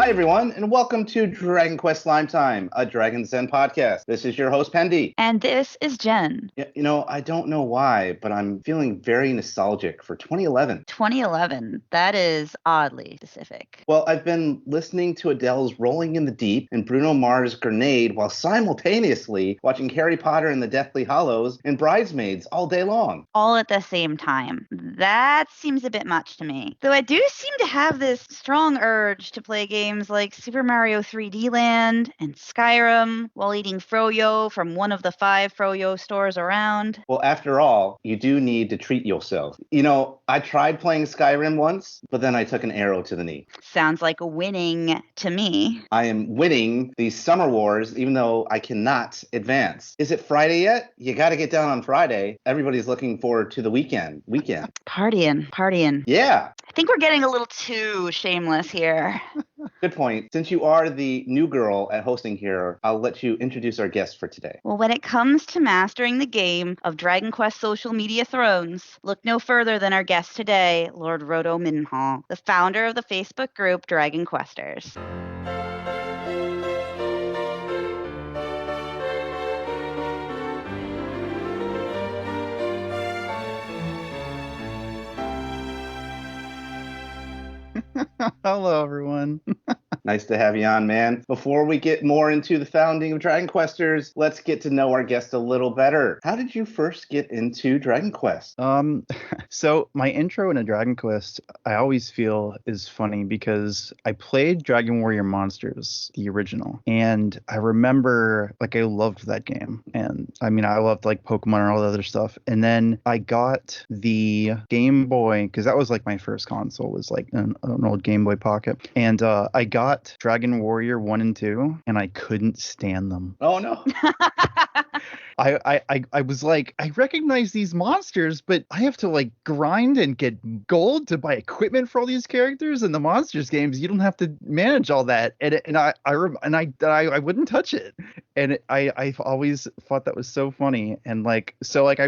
Hi, everyone, and welcome to Dragon Quest Slime Time, a Dragon's Den podcast. This is your host, Pendy. And this is Jen. I don't know why, but I'm feeling very nostalgic for 2011. 2011. That is oddly specific. Well, I've been listening to Adele's Rolling in the Deep and Bruno Mars' Grenade while simultaneously watching Harry Potter and the Deathly Hallows and Bridesmaids all day long. All at the same time. That seems a bit much to me. Though I do seem to have this strong urge to play games like Super Mario 3D Land and Skyrim while eating froyo from one of the 5 froyo stores around. Well, after all, you do need to treat yourself. I tried playing Skyrim once, but then I took an arrow to the knee. Sounds like a winning to me. I am winning these summer wars, even though I cannot advance. Is it Friday yet? You got to get down on Friday. Everybody's looking forward to the weekend. Partying. Yeah. I think we're getting a little too shameless here. Good point. Since you are the new girl at hosting here, I'll let you introduce our guest for today. Well, when it comes to mastering the game of Dragon Quest social media thrones, look no further than our guest today, Lord Roto Midenhall, the founder of the Facebook group Dragon Questers. Hello, everyone. Nice to have you on, man. Before we get more into the founding of Dragon Questers, let's get to know our guest a little better. How did you first get into Dragon Quest? So my intro into Dragon Quest, I always feel is funny because I played Dragon Warrior Monsters, the original, and I remember I loved that game. And I mean, I loved Pokemon and all the other stuff. And then I got the Game Boy, because that was my first console, was an old Game Boy Pocket. And I got Dragon Warrior 1 and 2, and I couldn't stand them. Oh, no. I was like, I recognize these monsters, but I have to grind and get gold to buy equipment for all these characters. In the Monsters games, you don't have to manage all that, and I wouldn't touch it. And I've always thought that was so funny. And I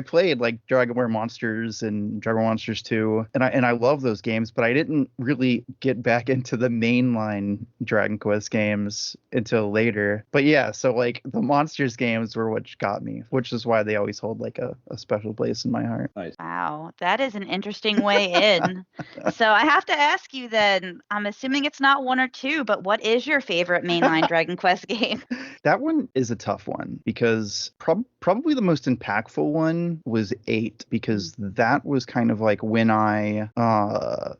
played Dragon Warrior Monsters and Dragon Warrior Monsters 2, and I love those games, but I didn't really get back into the mainline Dragon Quest games until later. But yeah, so the Monsters games were what got me, which is why they always hold a special place in my heart. Nice. Wow, that is an interesting way in. So I have to ask you then, I'm assuming it's not 1 or 2, but what is your favorite mainline Dragon Quest game? That one is a tough one because probably the most impactful one was 8, because that was kind of when I fell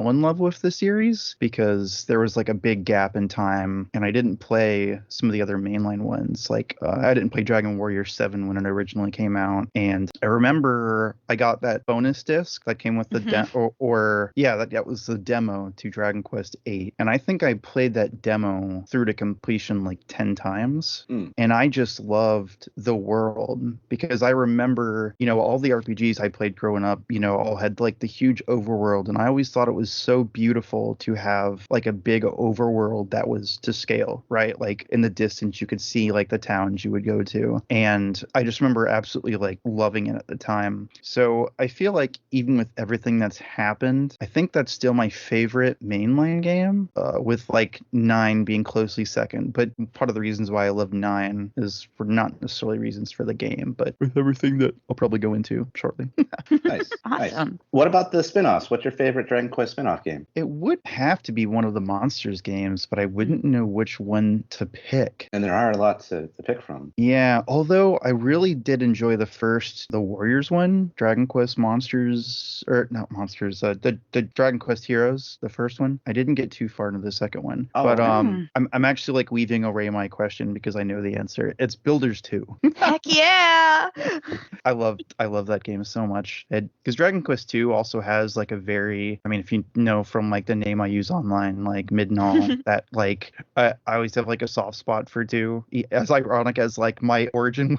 in love with the series, because there was a big gap in time and I didn't play some of the other mainline ones. I didn't play Dragon Warrior 7 when it originally came out, and I remember I got that bonus disc that came with the that was the demo to Dragon Quest 8, and I think I played that demo through to completion 10 times. And I just loved the world, because I remember all the RPGs I played growing up all had the huge overworld, and I always thought it was so beautiful to have a big overworld that was to scale, right? In the distance you could see the towns you would go to, and I just remember absolutely loving it at the time. So I feel even with everything that's happened, I think that's still my favorite mainline game, with 9 being closely second. But part of the reasons why I love 9 is for not necessarily reasons for the game, but with everything that I'll probably go into shortly. Nice. Awesome. Nice. What about the spin-offs? What's your favorite Dragon Quest spin-off game? It would have to be one of the Monsters games, but I wouldn't know which one to pick. And there are a lot to pick from. Yeah, although I really did enjoy the Warriors one, Dragon Quest Monsters, or not Monsters, the Dragon Quest Heroes, the first one. I didn't get too far into the second one, but I'm actually weaving away my question because I know the answer. It's Builders 2. Heck yeah! I love that game so much, because Dragon Quest 2 also has a very, I mean, if you know from the name I use online, Midenhall, that I always have a soft spot for 2, as ironic as like my origin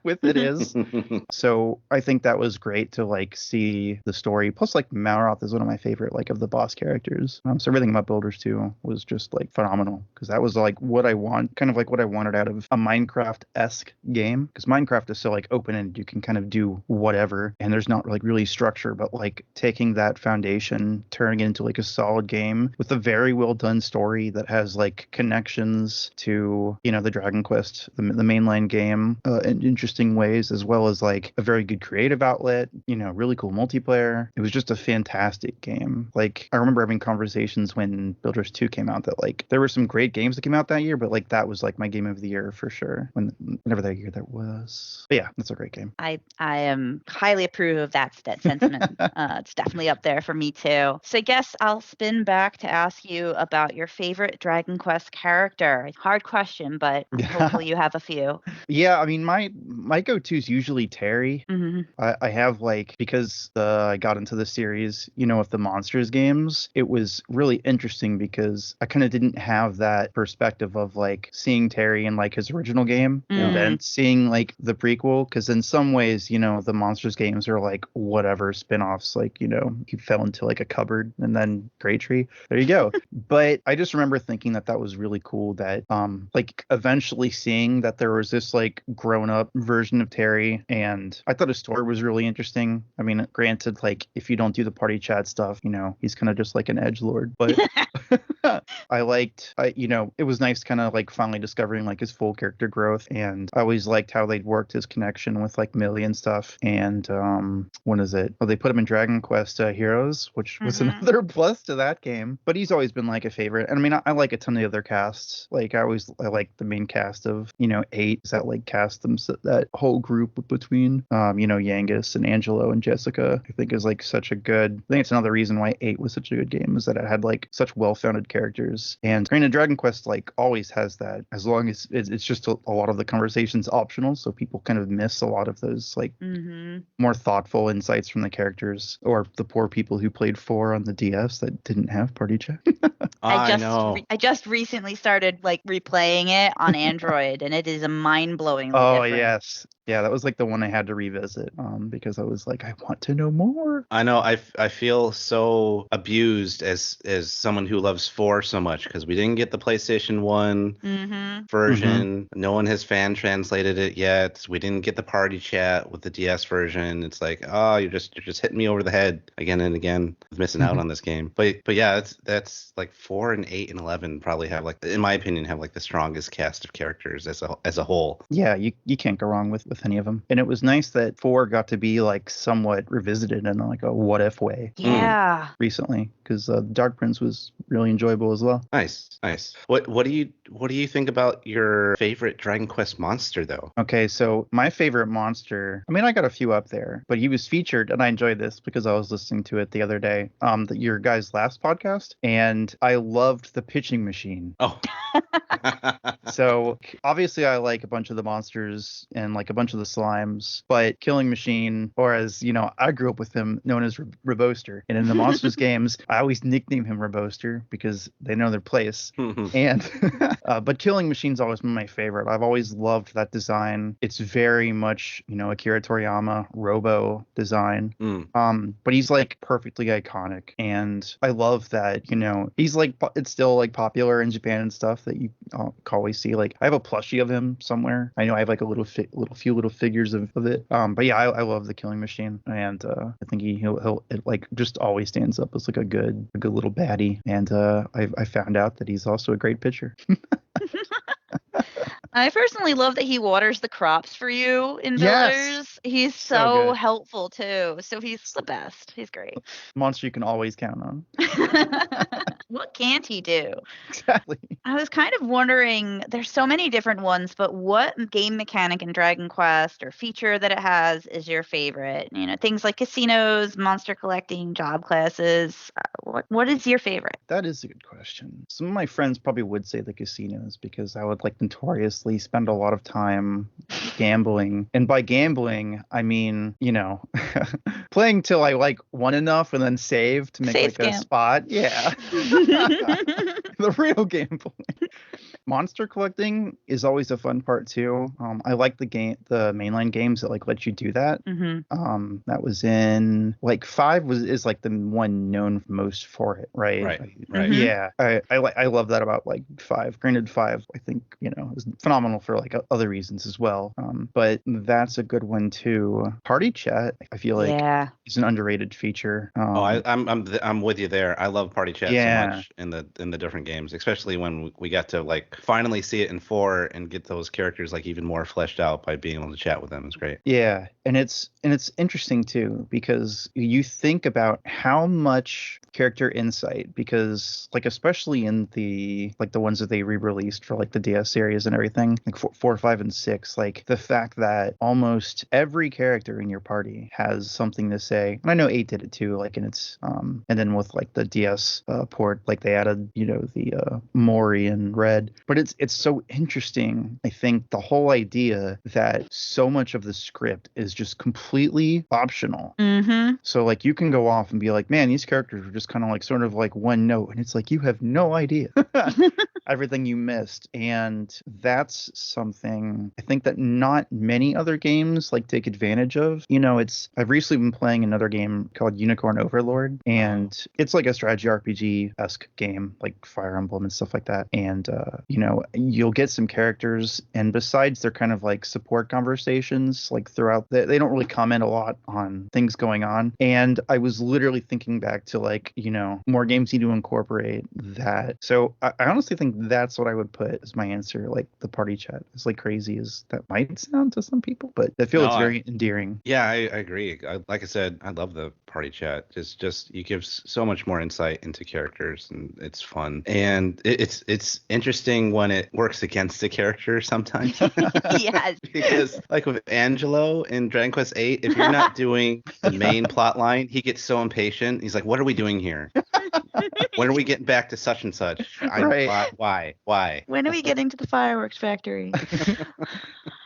with it is. So I think that was great to like see the story. Plus, like Malroth is one of my favorite like of the boss characters. So everything about Builders 2 was just like phenomenal because that was like what I want, kind of like what I wanted out of a Minecraft-esque game. Because Minecraft is so like open-ended, you can kind of do whatever, and there's not like really structure. But like taking that foundation, turning it into like a solid game with a very well done story that has like connections to the Dragon Quest, the mainline game, in interesting ways, as well as like a very good creative outlet. Really cool multiplayer. It was just a fantastic game. Like I remember having conversations when Builders 2 came out that like there were some great games that came out that year, but like that was like my game of the year for sure. Whenever that year that was. But yeah, that's a great game. I am highly approve of that sentiment. It's definitely up there for me too. So I guess I'll spin back to ask you about your favorite Dragon Quest character. Hard question, but hopefully you have a few. Yeah, I mean my go-to is usually Terry. Mm-hmm. I have like, because I got into the series, with the Monsters games, it was really interesting because I kind of didn't have that perspective of like seeing Terry in like his original game and then seeing like the prequel. Because in some ways, the Monsters games are like whatever spin-offs, like, he fell into like a cupboard and then Great Tree. There you go. But I just remember thinking that was really cool that like eventually seeing that there was this like grown-up version of Terry, and I thought his story was really interesting. I mean, granted, like if you don't do the party chat stuff, he's kind of just like an edgelord, but it was nice kind of like finally discovering like his full character growth, and I always liked how they'd worked his connection with like Millie and stuff. And when is it? Oh, they put him in Dragon Quest Heroes, which was another plus to that game. But he's always been like a favorite. And I mean, I like a ton of the other casts. Like I like the main cast of 8. Is that like cast them, that whole group between Yangus and Angelo and Jessica, I think is like such a good. I think it's another reason why 8 was such a good game, is that it had like such well-founded characters. And granted, Dragon Quest like always has that, as long as it's just a lot of the conversation's optional, so people kind of miss a lot of those like more thoughtful insights from the characters, or the poor people who played 4 on the DS that didn't have party chat. I just recently started like replaying it on Android, and it is a mind-blowingly different. Yes. Yeah, that was like the one I had to revisit because I was like, I want to know more. I know. I feel so abused as someone who loves 4 so much, because we didn't get the PlayStation 1 version. No one has fan translated it yet. We didn't get the party chat with the DS version. It's like, oh, you're just hitting me over the head again and again, missing out on this game. But yeah, that's like 4 and 8 and 11 probably have like, in my opinion, have like the strongest cast of characters as a whole. Yeah, you can't go wrong with any of them. And it was nice that 4 got to be like somewhat revisited in like a what if way. Yeah. Recently, because Dark Prince was really enjoyable as well. Nice. What do you think about your favorite Dragon Quest monster though? Okay, so my favorite monster, I mean, I got a few up there, but he was featured, and I enjoyed this because I was listening to it the other day, your guys' last podcast, and I loved the pitching machine. Oh. So obviously I like a bunch of the monsters and like a bunch of the slimes, but Killing Machine, or as I grew up with him, known as Reboster, and in the monsters games I always nickname him Reboster because they know their place. And but Killing Machine's always been my favorite. I've always loved that design. It's very much Akira Toriyama Robo design. But he's like perfectly iconic, and I love that he's like, it's still like popular in Japan and stuff, that you always see. Like I have a plushie of him somewhere. I know I have like a few little figures of it. But yeah, I love the Killing Machine, and I think he'll like just always stands up as like a good little baddie. And I found out that he's also a great pitcher. I personally love that he waters the crops for you in Yes. Builders. He's So so good. helpful too. So he's the best. He's great. Monster you can always count on. What can't he do? Exactly. I was kind of wondering, there's so many different ones, but what game mechanic in Dragon Quest or feature that it has is your favorite? Things like casinos, monster collecting, job classes. What is your favorite? That is a good question. Some of my friends probably would say the casinos, because I would like notoriously spend a lot of time gambling. And by gambling, I mean, playing till I like won enough and then save to make Save like a scam. spot. Yeah. The real gambling. Monster collecting is always a fun part too. I like the mainline games that like let you do that. That was in like 5 is like the one known most for it, right? Right. Yeah, I love that about like 5. Granted, 5 I think is phenomenal for like other reasons as well. But that's a good one too. Party chat, I feel like, is an underrated feature. I'm with you there. I love party chat so much in the different games, especially when we got to like finally see it in 4 and get those characters like even more fleshed out by being able to chat with them. It's great. Yeah, and it's interesting too because you think about how much character insight, because like especially in the ones that they re-released for like the DS series and everything, like 4, 5, and 6, like the fact that almost every character in your party has something to say. And I know 8 did it too, like in its and then with like the DS port, like they added the Mori and Red. But it's so interesting. I think the whole idea that so much of the script is just completely optional. So like you can go off and be like, man, these characters are just kind of like sort of like one note, and it's like you have no idea everything you missed. And that's something I think that not many other games like take advantage of. I've recently been playing another game called Unicorn Overlord, and it's like a strategy RPG-esque game, like Fire Emblem and stuff like that. And you'll get some characters, and besides their kind of like support conversations like throughout, they don't really comment a lot on things going on. And I was literally thinking back to like more games need to incorporate that. So I honestly think that's what I would put as my answer, like the party chat. As like crazy as that might sound to some people, but I feel it's very endearing. Yeah, I agree. Like I said, I love the party chat. Just you give so much more insight into characters, and it's fun. And it's interesting when it works against the character sometimes. Yes. Because like with Angelo in Dragon Quest VIII, if you're not doing the main plot line, he gets so impatient. He's like, "What are we doing here? When are we getting back to such and such? Why? When are we getting to the fireworks factory?"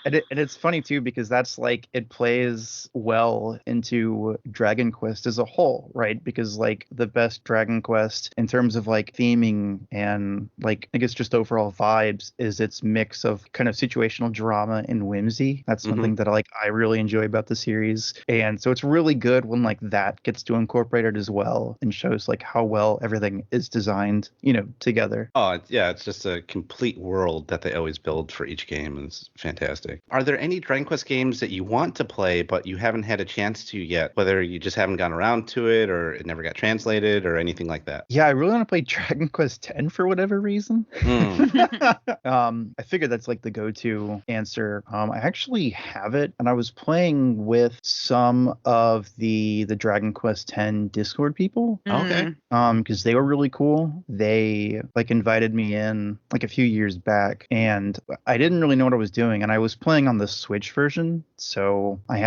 And it's funny too because that's like it plays well into Dragon Quest as a whole, right? Because like the best Dragon Quest in terms of like theming and like I guess just overall vibes is its mix of kind of situational drama and whimsy. That's something that I really enjoy about the series. And so it's really good when like that gets to incorporate it as well and shows like how well everything is designed, together. Oh yeah, it's just a complete world that they always build for each game, and it's fantastic. Are there any Dragon Quest games that you want to play but you haven't had a chance to yet? Whether you just haven't gotten around to it or it never got translated or anything like that? Yeah, I really want to play Dragon Quest X for whatever reason. I figured that's like the go-to answer. I actually have it, and I was playing with some of the Dragon Quest X Discord people. Okay. Because they were really cool. They like invited me in like a few years back, and I didn't really know what I was doing, and I was playing on the Switch version, so I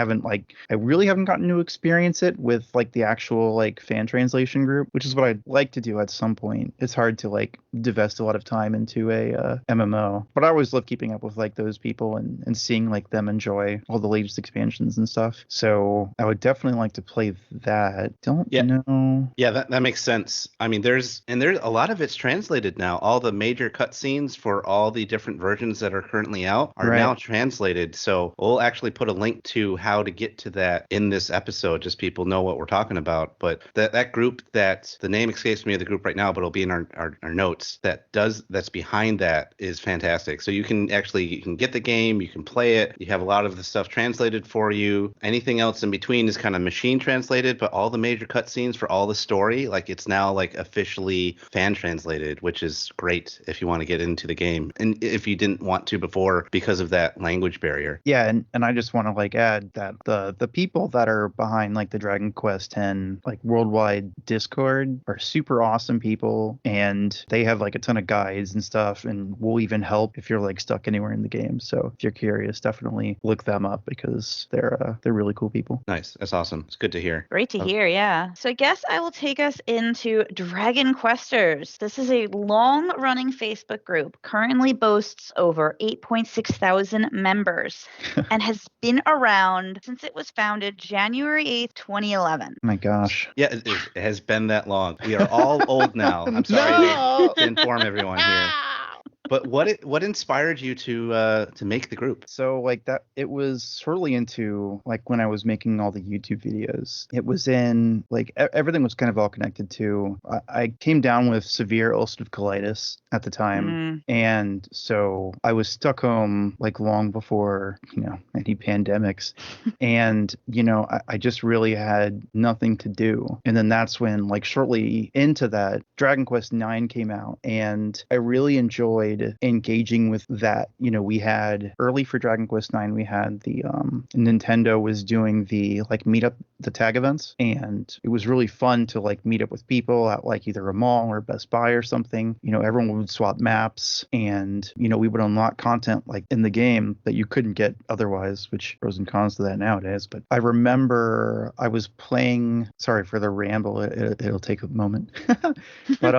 really haven't gotten to experience it with like the actual like fan translation group, which is what I'd like to do at some point. It's hard to like divest a lot of time into a MMO, but I always love keeping up with like those people and seeing like them enjoy all the latest expansions and stuff. So I would definitely like to play that. Don't know. Yeah, that makes sense. I mean, there's a lot of it's translated now. All the major cutscenes for all the different versions that are currently out are now translated. So we'll actually put a link to how to get to that in this episode, just people know what we're talking about. But that group, that the name escapes me of the group right now, but it'll be in our notes, that's behind that is fantastic. So you can get the game, you can play it, you have a lot of the stuff translated for you. Anything else in between is kind of machine translated, but all the major cutscenes for all the story, like it's now like officially fan translated, which is great if you want to get into the game and if you didn't want to before because of that language barrier. Yeah, and I just want to like add that the people that are behind like the Dragon Quest X like worldwide Discord are super awesome people, and they have like a ton of guides and stuff, and will even help if you're like stuck anywhere in the game. So if you're curious, definitely look them up because they're really cool people. Nice. That's awesome. It's good to hear. Great to hear, yeah. So I guess I will take us into Dragon Questers. This is a long-running Facebook group, currently boasts over 8.6 thousand members, and has been around since it was founded January 8th, 2011. Oh my gosh. Yeah, it has been that long. We are all old now. I'm sorry to inform everyone here. But what inspired you to make the group? So like that, it was shortly into like when I was making all the YouTube videos. It was in like everything was kind of all connected to. I came down with severe ulcerative colitis at the time, and so I was stuck home like long before any pandemics, and I just really had nothing to do. And then that's when like shortly into that, Dragon Quest IX came out, and I really enjoyed engaging with that. We had early for Dragon Quest IX, we had the Nintendo was doing the like meetup, the tag events, and it was really fun to like meet up with people at like either a mall or Best Buy or something. Everyone would swap maps, and we would unlock content like in the game that you couldn't get otherwise, which pros and cons to that nowadays. But I remember I was playing, sorry for the ramble, it'll take a moment. But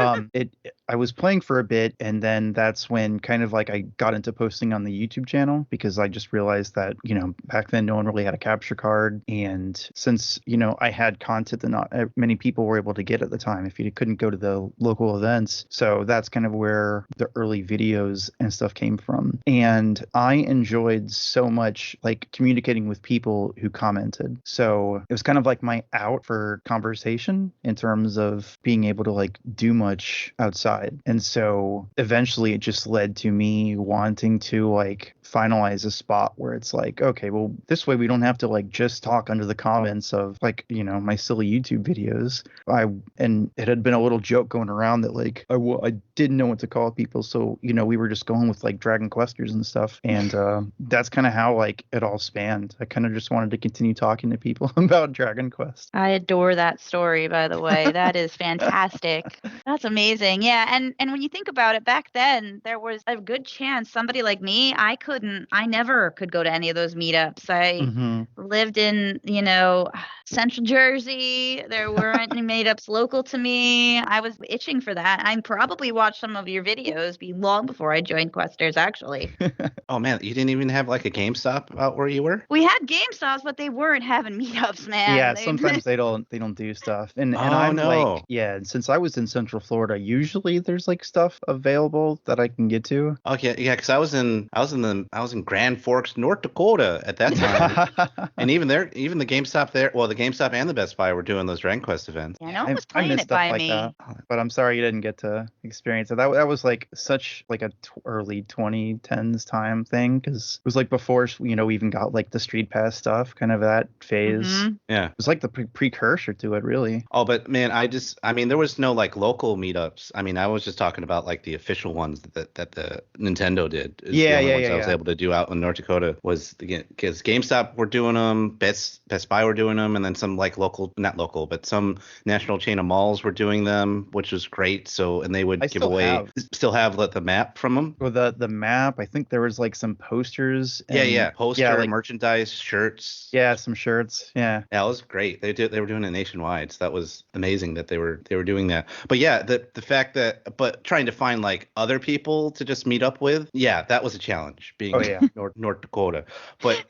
I was playing for a bit, and then that's when kind of like I got into posting on the YouTube channel, because I just realized that back then no one really had a capture card, and since I had content that not many people were able to get at the time if you couldn't go to the local events. So that's kind of where the early videos and stuff came from, and I enjoyed so much like communicating with people who commented. So it was kind of like my out for conversation in terms of being able to like do much outside. And so eventually it just led to me wanting to like finalize a spot where it's like, okay, well, this way we don't have to like just talk under the comments of like my silly YouTube videos. And it had been a little joke going around that like I didn't know what to call people, so we were just going with like Dragon Questers and stuff, and that's kind of how like it all spanned. I kind of just wanted to continue talking to people about Dragon Quest. I adore that story, by the way. That is fantastic. That's amazing. Yeah, and when you think about it, back then there was a good chance somebody like me, I never could go to any of those meetups. I lived in, Central Jersey. There weren't any meetups local to me. I was itching for that. I probably watched some of your videos long before I joined Questers, actually. Oh man, you didn't even have like a GameStop out where you were? We had GameStops, but they weren't having meetups, man. Yeah, sometimes they don't do stuff. And I'm like, yeah, and since I was in Central Florida, usually there's like stuff available that I can get to. Okay, yeah, because I was in Grand Forks, North Dakota at that time, and even the GameStop there, well, the GameStop and the Best Buy were doing those Dragon Quest events. Yeah, no one was playing it by me. That. But I'm sorry you didn't get to experience it. That was like such like a early 2010s time thing, because it was like before we even got like the Street Pass stuff, kind of that phase. Yeah, it was like the precursor to it, really. Oh, but man, there was no like local meetups. I mean, I was just talking about like the official ones that the Nintendo did. Yeah. I was able to do out in North Dakota was because GameStop were doing them, Best Buy were doing them, and then some like not local, but some national chain of malls were doing them, which was great. So, and they would still have the map from them. Or the map. I think there was like some posters. Like merchandise, shirts. Yeah, some shirts. Yeah, it was great. They were doing it nationwide, so that was amazing that they were doing that. But yeah, the fact but trying to find like other people to just meet up with, yeah, that was a challenge being North Dakota. But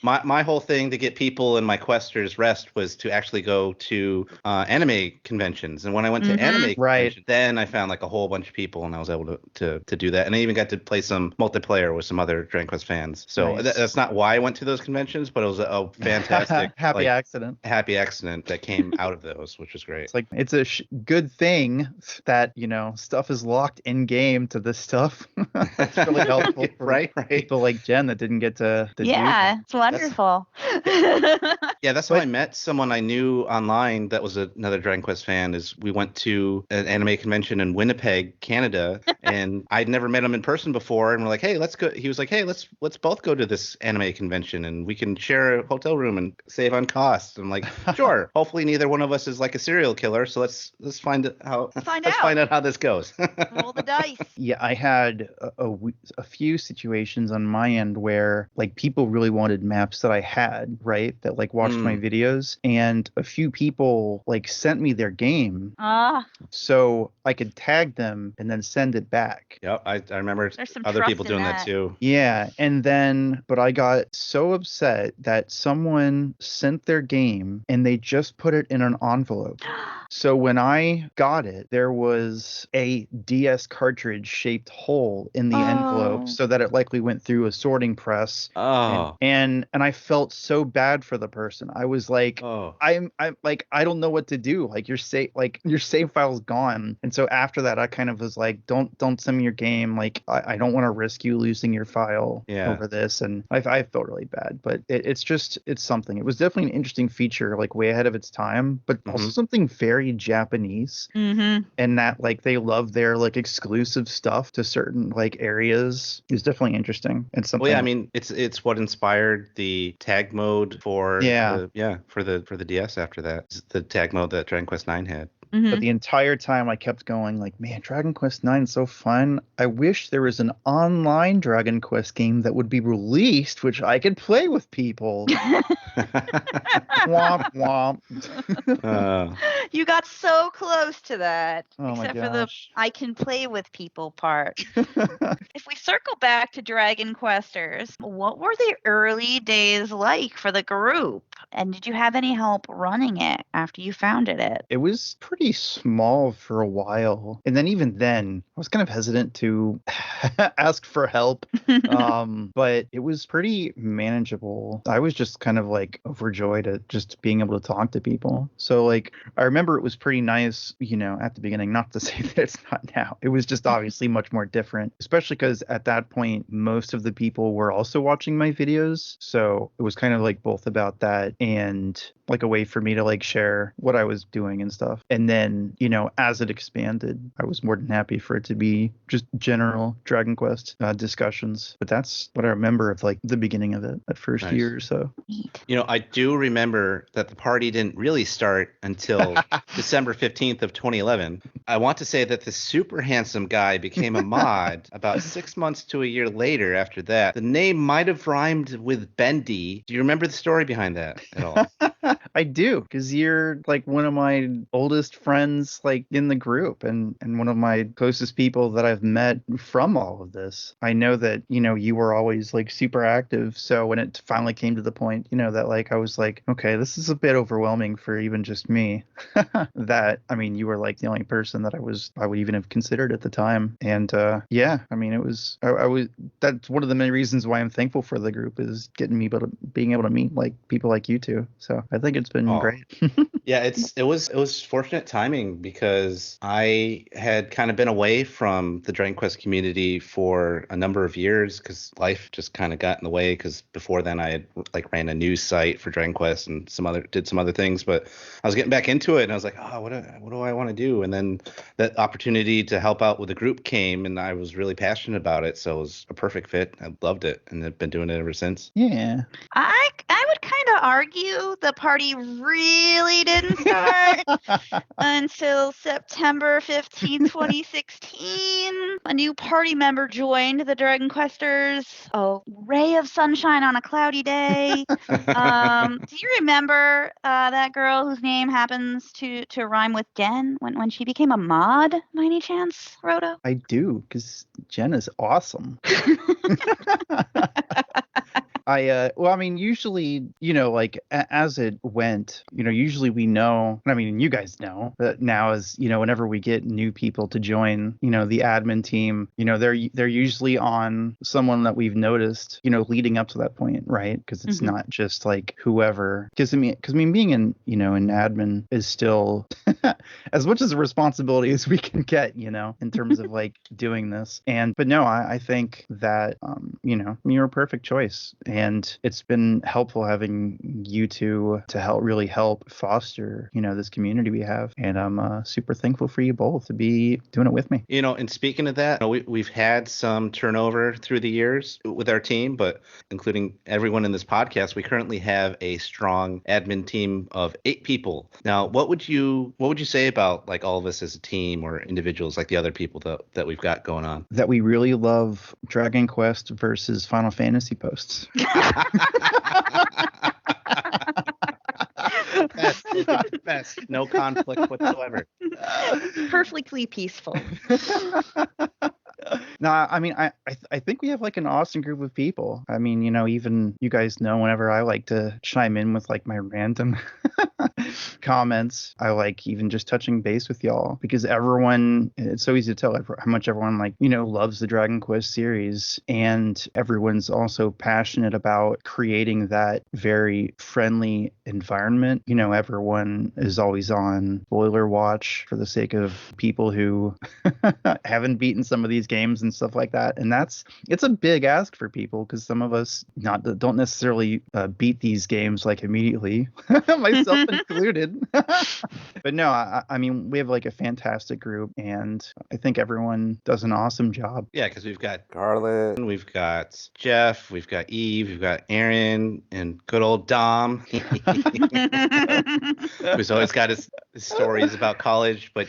my whole thing to get people in my Questers rest was to actually go to anime conventions. And when I went to anime conventions, then I found like a whole bunch of people, and I was able to do that. And I even got to play some multiplayer with some other Dragon Quest fans. So that's not why I went to those conventions, but it was a fantastic happy accident that came out of those, which was great. It's like it's a good thing that stuff is locked in game to this stuff. It's really helpful for right people like Jen that didn't get to do that. It's wonderful. That's how I met someone I knew online that was another Dragon Quest fan. Is we went to an anime convention in Winnipeg, Canada, and I'd never met him in person before, and we're like, hey, let's go. He was like, hey, let's both go to this anime convention, and we can share a hotel room and save on costs. I'm like, sure. Hopefully neither one of us is like a serial killer, so let's find out how this goes. Roll the dice. Yeah, I had a few situations on my end where like people really wanted maps that I had, right? That like watched my videos, and a few people like sent me their game so I could tag them and then send it back. Yep, I remember other people doing that too. Yeah, and then but I got so upset that someone sent their game and they just put it in an envelope. So when I got it, there was left a DS cartridge shaped hole in the envelope so that it likely went through a sorting press. And I felt so bad for the person. I was like, I'm like, I don't know what to do. Like your save file's gone. And so after that, I kind of was like, don't send me your game. Like I don't want to risk you losing your file over this. And I felt really bad, but it's something. It was definitely an interesting feature, like way ahead of its time, but also something very Japanese. And that like they love their like exclusive stuff to certain like areas is definitely interesting. And something. Well, yeah, I mean, it's what inspired the tag mode for the DS after that. It's the tag mode that Dragon Quest IX had. But the entire time I kept going like, man, Dragon Quest IX is so fun. I wish there was an online Dragon Quest game that would be released, which I could play with people. Womp womp. You got so close to that. Oh except my for the I can play with people part. If we circle back to Dragon Questers, what were the early days like for the group? And did you have any help running it after you founded it? It was pretty small for a while. And then even then, I was kind of hesitant to ask for help. But it was pretty manageable. I was just kind of like overjoyed at just being able to talk to people. So like, I remember it was pretty nice, you know, at the beginning, not to say that it's not now. It was just obviously much more different, especially because at that point, most of the people were also watching my videos. So it was kind of like both about that and like a way for me to like share what I was doing and stuff. And then, you know, as it expanded, I was more than happy for it to be just general Dragon Quest discussions. But that's what I remember of like the beginning of it, that first year or so. You know, I do remember that the party didn't really start until December 15th of 2011. I want to say that the super handsome guy became a mod about 6 months to a year later after that. The name might have rhymed with Bendy. Do you remember the story behind that at all? I do, because you're like one of my oldest friends like in the group and one of my closest people that I've met from all of this. I know that, you know, you were always like super active. So when it finally came to the point, you know, that like I was like, okay, this is a bit overwhelming for even just me. That, I mean, you were like the only person that I would even have considered at the time. And yeah, I mean, it was I was that's one of the many reasons why I'm thankful for the group is being able to meet like people like you two. So I think it's been great. Yeah, it was fortunate timing because I had kind of been away from the Dragon Quest community for a number of years because life just kind of got in the way. Because before then I had like ran a news site for Dragon Quest and did some other things, but I was getting back into it and I was like, oh, what do I want to do? And then that opportunity to help out with the group came and I was really passionate about it, so it was a perfect fit. I loved it and I've been doing it ever since. Yeah. I would kind of argue the party really didn't start until September 15th, 2016. A new party member joined the Dragon Questers. Oh, ray of sunshine on a cloudy day. Do you remember that girl whose name happens to rhyme with Jen when she became a mod by any chance, Roto? I do, because Jen is awesome. Well, I mean, usually, you know, like as it went, you know, usually we know, I mean, you guys know that now is, you know, whenever we get new people to join, you know, the admin team, you know, they're usually on someone that we've noticed, you know, leading up to that point, right? Because it's not just like whoever, because I mean, being in, you know, an admin is still as much as a responsibility as we can get, you know, in terms of like doing this. But no, I think that, you know, you're a perfect choice. And it's been helpful having you two to really help foster, you know, this community we have. And I'm super thankful for you both to be doing it with me. You know, and speaking of that, we've had some turnover through the years with our team, but including everyone in this podcast, we currently have a strong admin team of 8 people. Now, what would you say about like all of us as a team or individuals, like the other people that we've got going on? That we really love Dragon Quest versus Final Fantasy posts. Best. No conflict whatsoever. Perfectly peaceful. No, I mean, I think we have like an awesome group of people. I mean, even you guys know whenever I like to chime in with like my random comments, I like even just touching base with y'all because it's so easy to tell how much everyone loves the Dragon Quest series, and everyone's also passionate about creating that very friendly environment. Everyone is always on spoiler watch for the sake of people who haven't beaten some of these games and stuff like that, and it's a big ask for people because some of us don't necessarily beat these games like immediately, myself included. But no, I mean, we have like a fantastic group, and I think everyone does an awesome job. Yeah, because we've got Garland, we've got Jeff, we've got Eve, we've got Aaron, and good old Dom, who's always got his stories about college, but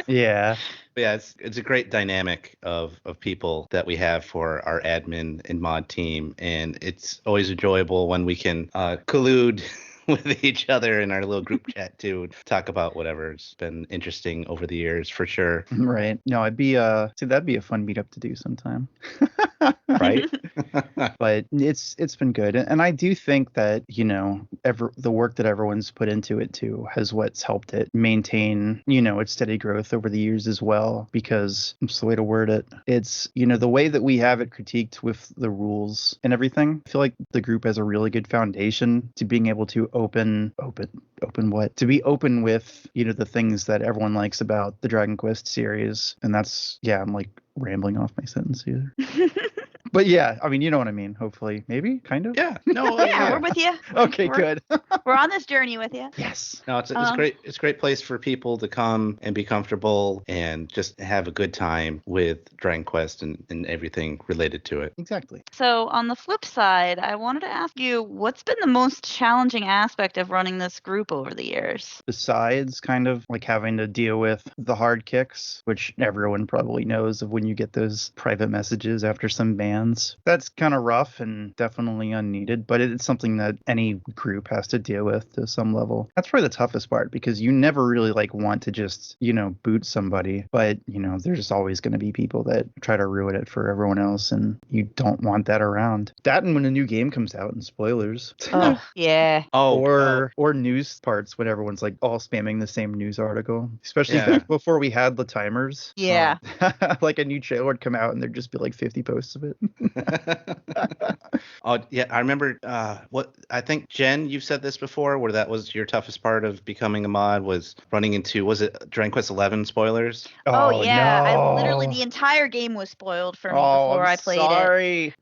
Yeah. But yeah, it's a great dynamic of people that we have for our admin and mod team, and it's always enjoyable when we can collude with each other in our little group chat too, talk about whatever's been interesting over the years for sure. Right. No, that'd be a fun meetup to do sometime. Right. But it's been good, and I do think that the work that everyone's put into it too has what's helped it maintain its steady growth over the years as well, because it's the way to word it. It's the way that we have it critiqued with the rules and everything. I feel like the group has a really good foundation to being able to open with the things that everyone likes about the Dragon Quest series, and I'm like rambling off my sentence here. But yeah, I mean, you know what I mean. Hopefully, maybe, kind of. Yeah. No. Yeah, we're with you. Okay, good. We're on this journey with you. Yes. No, it's great. It's a great place for people to come and be comfortable and just have a good time with Dragon Quest and everything related to it. Exactly. So on the flip side, I wanted to ask you, what's been the most challenging aspect of running this group over the years? Besides kind of like having to deal with the hard kicks, which everyone probably knows of when you get those private messages after some bans. That's kind of rough and definitely unneeded, but it's something that any group has to deal with to some level. That's probably the toughest part, because you never really want to just, boot somebody, but there's always going to be people that try to ruin it for everyone else, and you don't want that around. That, and when a new game comes out, and spoilers. Oh, yeah. Or news parts when everyone's like all spamming the same news article, especially back before we had the timers. Yeah. Like a new trailer would come out and there'd just be like 50 posts of it. Oh yeah, I remember. What I think, Jen, you've said this before, where that was your toughest part of becoming a mod, was running into, was it Dragon Quest 11 spoilers? Oh yeah, no. the entire game was spoiled for me before I played it.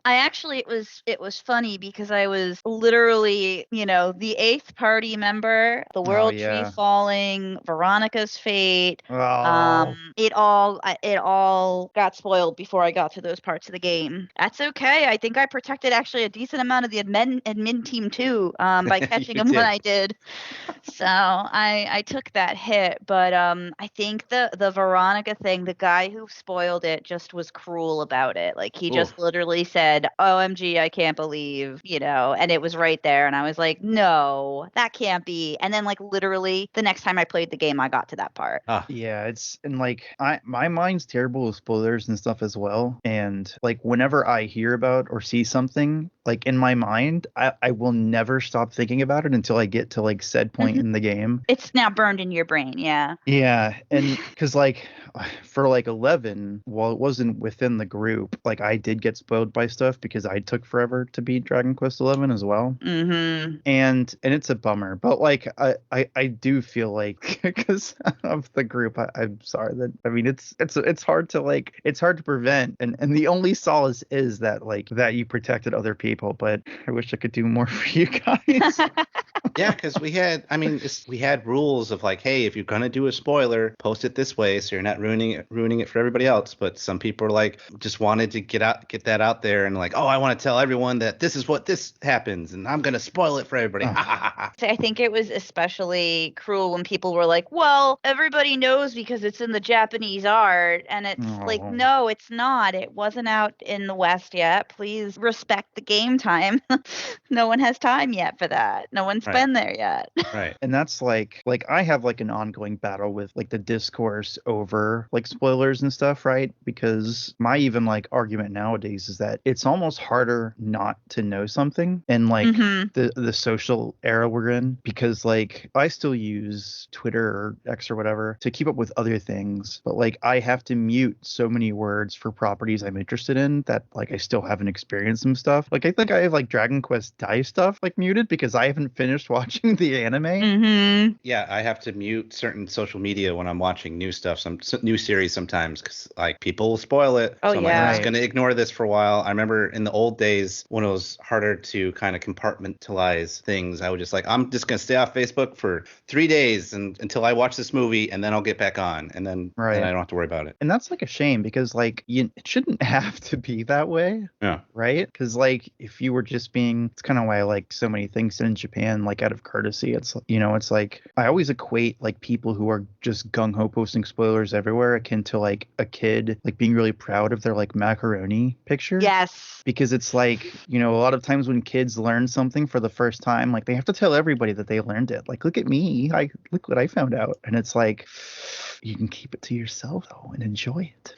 It was funny because I was literally, the 8th party member, the world tree falling, Veronica's fate. It all got spoiled before I got to those parts of the game. That's okay. I think I protected actually a decent amount of the admin team too, by catching them when I did. So I took that hit, but I think the Veronica thing, the guy who spoiled it just was cruel about it. Like he just literally said, "OMG, I can't believe," and it was right there, and I was like, "No, that can't be." And then like literally the next time I played the game, I got to that part. Yeah, my mind's terrible with spoilers and stuff as well, and like whenever I hear about or see something, like in my mind, I will never stop thinking about it until I get to like said point in the game. It's now burned in your brain, yeah. Yeah, and because like for like 11, while it wasn't within the group, like I did get spoiled by stuff because I took forever to beat Dragon Quest 11 as well. Mm-hmm. And it's a bummer, but like I do feel like because of the group, I'm sorry that, I mean, it's hard to prevent, and the only solace is that like that you protected other people, but I wish I could do more for you guys. Yeah, because we had rules of like, hey, if you're gonna do a spoiler, post it this way so you're not ruining it for everybody else. But some people are like, just wanted to get that out there, and like, oh, I want to tell everyone that this is what this happens, and I'm gonna spoil it for everybody. I think it was especially cruel when people were like, well, everybody knows because it's in the Japanese art, and it's like, no, it's not. It wasn't out in the West yet. Please respect the game time. No one has time yet for that. No one's been there yet. Right. And that's like I have like an ongoing battle with like the discourse over like spoilers and stuff, right? Because my even like argument nowadays is that it's almost harder not to know something in like the social era we're in, because like I still use Twitter or X or whatever to keep up with other things, but like I have to mute so many words for properties I'm interested in that like I still haven't experienced some stuff. Like I think I have like Dragon Quest Dice stuff like muted because I haven't finished watching the anime. Yeah, I have to mute certain social media when I'm watching new stuff, some new series sometimes, because like people will spoil it. Oh, so I'm yeah. like, I'm just gonna ignore this for a while. I remember in the old days when it was harder to kind of compartmentalize things, I would just like, I'm just gonna stay off Facebook for 3 days until I watch this movie, and then I'll get back on, and then I don't have to worry about it. And that's like a shame because like it shouldn't have to be that way. Yeah. Right? Because like if you were just being, it's kind of why I like so many things in Japan, like out of courtesy. It's, you know, it's like I always equate like people who are just gung-ho posting spoilers everywhere akin to like a kid like being really proud of their like macaroni picture. Yes. Because it's like, you know, a lot of times when kids learn something for the first time, like they have to tell everybody that they learned it. Like, look at me, look what I found out. And it's like, you can keep it to yourself though and enjoy it.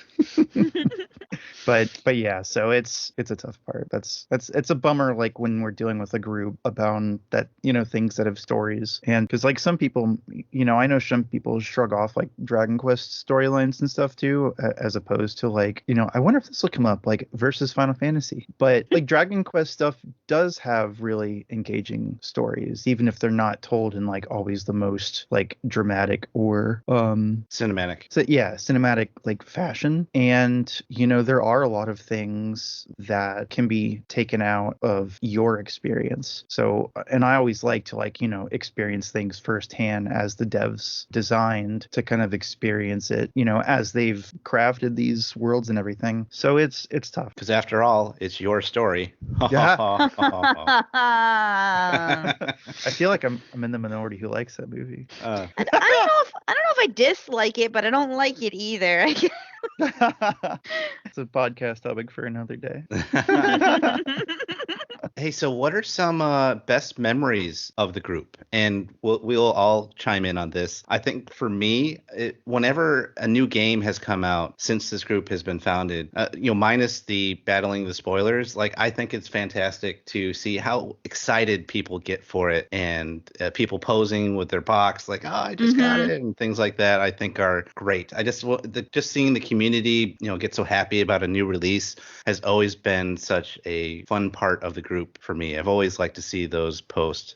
But yeah, so it's a tough part. It's a bummer, like when we're dealing with a group about that, you know, things that have stories. And because like some people, you know, I know some people shrug off like Dragon Quest storylines and stuff too, as opposed to like, you know, I wonder if this will come up like versus Final Fantasy. But like Dragon Quest stuff does have really engaging stories, even if they're not told in like always the most like dramatic or cinematic. So yeah, cinematic like fashion. And you know, there are a lot of things that can be taken out of your experience. So, and I always like to like, you know, experience things firsthand as the devs designed to kind of experience it, you know, as they've crafted these worlds and everything. So it's tough. Because after all, it's your story. Yeah. I I feel like I'm in the minority who likes that movie. don't know if I dislike it, but I don't like it either. It's a podcast topic for another day. Hey, so what are some best memories of the group? And we'll all chime in on this. I think for me, whenever a new game has come out since this group has been founded, you know, minus the battling the spoilers, like I think it's fantastic to see how excited people get for it, and people posing with their box like, oh, I just got it, and things like that. I think are great. I just seeing the community, you know, get so happy about a new release has always been such a fun part of the group for me. I've always liked to see those posts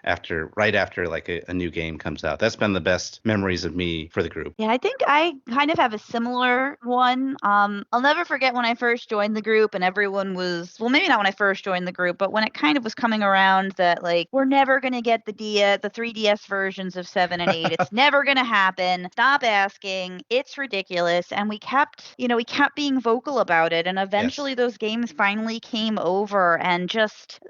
right after like a new game comes out. That's been the best memories of me for the group. Yeah, I think I kind of have a similar one. I'll never forget when I first joined the group and everyone was, well, maybe not when I first joined the group, but when it kind of was coming around that like, we're never going to get the 3DS versions of 7 and 8. It's never going to happen. Stop asking. It's ridiculous. And we kept being vocal about it. And eventually those games finally came over, and just,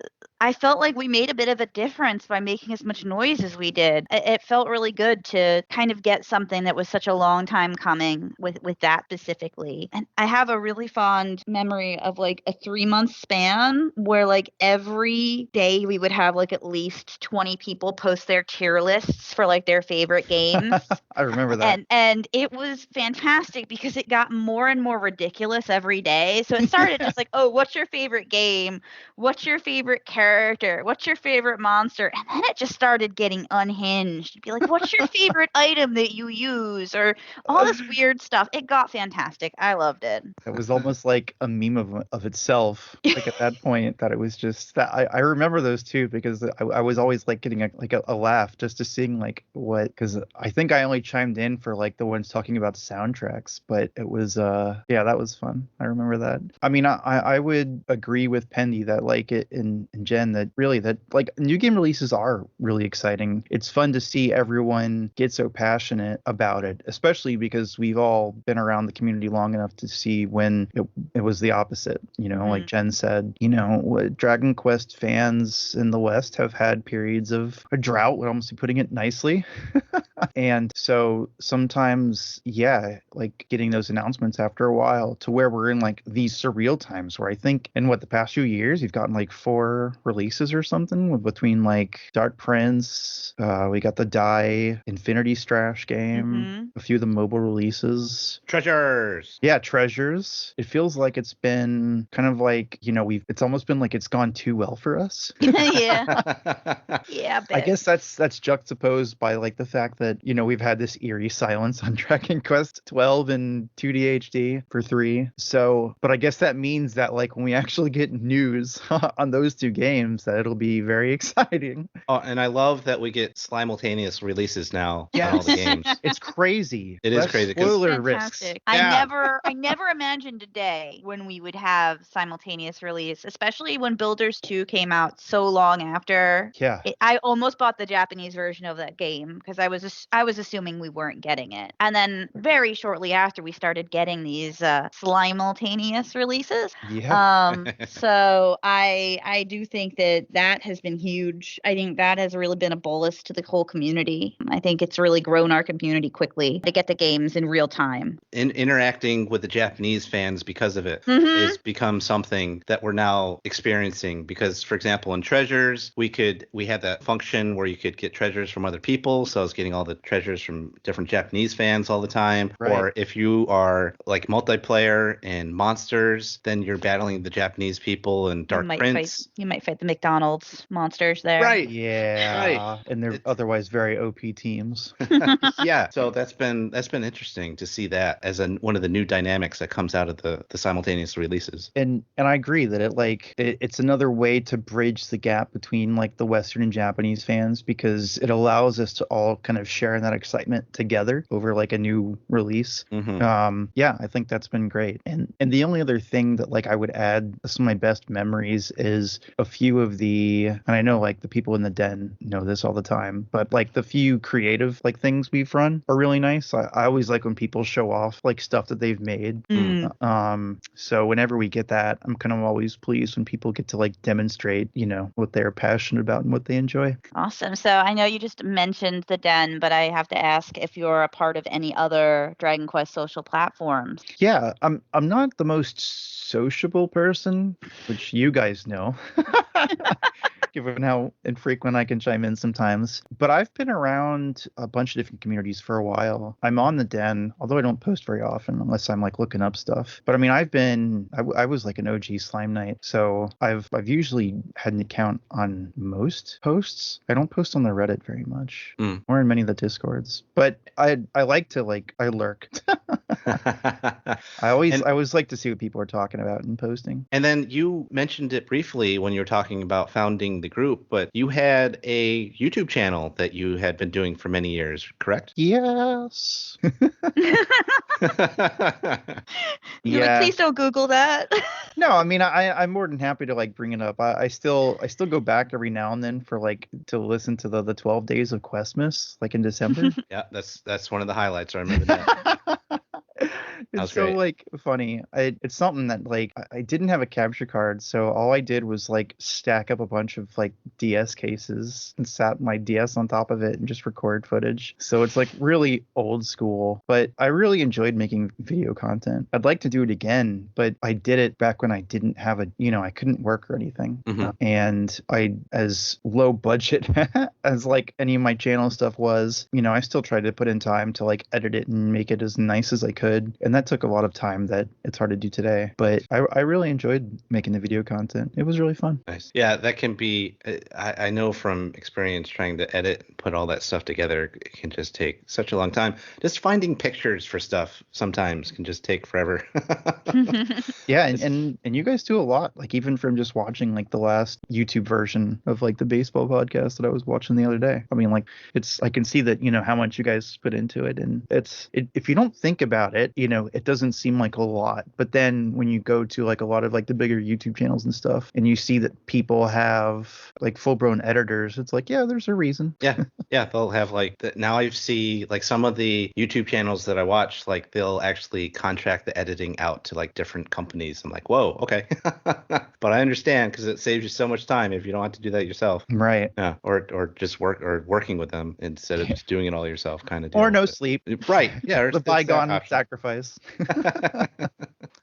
I felt like we made a bit of a difference by making as much noise as we did. It felt really good to kind of get something that was such a long time coming with that specifically. And I have a really fond memory of like a 3-month span where like every day we would have like at least 20 people post their tier lists for like their favorite games. I remember that. And it was fantastic because it got more and more ridiculous every day. So it started just like, oh, what's your favorite game? What's your favorite character? What's your favorite monster? And then it just started getting unhinged. It'd be like, what's your favorite item that you use? Or all this weird stuff. It got fantastic. I loved it. It was almost like a meme of itself. Like at that point, that it was just that I remember those too, because I was always like getting a laugh just to seeing like what, because I think I only chimed in for like the ones talking about soundtracks, but it was that was fun. I remember that. I mean, I would agree with Pendy that like it in Jen that really that like new game releases are really exciting. It's fun to see everyone get so passionate about it, especially because we've all been around the community long enough to see when it was the opposite. You know, like Jen said, you know, Dragon Quest fans in the West have had periods of a drought, would almost be putting it nicely. And so sometimes, yeah, like getting those announcements after a while to where we're in like these surreal times where I think in the past few years, you've gotten like 4 releases or something between like Dark Prince, we got the Die Infinity Strash game, a few of the mobile releases. Treasures. Yeah, Treasures. It feels like it's been kind of like, it's almost been like it's gone too well for us. Yeah. Yeah, I guess that's juxtaposed by like the fact that, we've had this eerie silence on Dragon Quest 12 and 2D HD for 3. So, but I guess that means that like when we actually get news on those 2 games, that it'll be very exciting. Oh, and I love that we get simultaneous releases now on all the games. It's crazy. It is crazy. Spoiler risks. Fantastic. Yeah. I never imagined a day when we would have simultaneous release, especially when Builders 2 came out so long after. Yeah. I almost bought the Japanese version of that game because I was assuming we weren't getting it. And then very shortly after, we started getting these simultaneous releases. Yeah. So I do think that has been huge. I think that has really been a bolus to the whole community. I think it's really grown our community quickly to get the games in real time. Interacting with the Japanese fans because of it has become something that we're now experiencing. Because, for example, in Treasures, we had that function where you could get treasures from other people. So I was getting all the treasures from different Japanese fans all the time. Right. Or if you are like multiplayer in Monsters, then you're battling the Japanese people in Dark Prince. You might fight the McDonald's monsters there. Right. Yeah. Right. And they're otherwise very OP teams. Yeah. So that's been interesting to see that as one of the new dynamics that comes out of the simultaneous releases. And I agree that it's another way to bridge the gap between like the Western and Japanese fans, because it allows us to all kind of share in that excitement together over like a new release. Yeah, I think that's been great. And the only other thing that like I would add, some of my best memories is a few of and I know like the people in the den know this all the time, but like the few creative like things we've run are really nice. I always like when people show off like stuff that they've made. So whenever we get that, I'm kind of always pleased when people get to like demonstrate, what they're passionate about and what they enjoy. Awesome. So I know you just mentioned the den, but I have to ask if you're a part of any other Dragon Quest social platforms. Yeah, I'm not the most sociable person, which you guys know. Given how infrequent I can chime in sometimes. But I've been around a bunch of different communities for a while. I'm on the den, although I don't post very often unless I'm like looking up stuff. But I mean, I was like an OG Slime Knight, so I've usually had an account on most posts. I don't post on the Reddit very much, or in many of the Discords. But I like to I lurk. I always like to see what people are talking about and posting. And then you mentioned it briefly when you were talking about founding the group, but you had a YouTube channel that you had been doing for many years, correct? Yes. Please don't Google that. No, I mean I'm more than happy to like bring it up. I still go back every now and then for like to listen to the 12 days of Questmas like in December. Yeah, that's one of the highlights. I remember that. It's so great. Like funny. It's something that like I didn't have a capture card, so all I did was like stack up a bunch of like DS cases and sat my DS on top of it and just record footage. So it's like really old school, but I really enjoyed making video content. I'd like to do it again, but I did it back when I didn't have I couldn't work or anything. And as low budget as like any of my channel stuff was, I still tried to put in time to like edit it and make it as nice as I could. And that took a lot of time that it's hard to do today. But I really enjoyed making the video content. It was really fun. Nice. Yeah, that can be, I know from experience trying to edit and put all that stuff together, it can just take such a long time. Just finding pictures for stuff sometimes can just take forever. Yeah, and you guys do a lot, like even from just watching like the last YouTube version of like the baseball podcast that I was watching the other day. I mean, like I can see that, how much you guys put into it. And if you don't think about it, it doesn't seem like a lot. But then when you go to like a lot of like the bigger YouTube channels and stuff, and you see that people have like full-blown editors, it's like, yeah, there's a reason. Yeah, they'll have like now I see like some of the YouTube channels that I watch, like they'll actually contract the editing out to like different companies. I'm like, whoa, okay. But I understand because it saves you so much time if you don't have to do that yourself. Right. Yeah, or just working with them instead of just doing it all yourself, kind of deal. Or no sleep. Right. Yeah. The bygone sacrifice.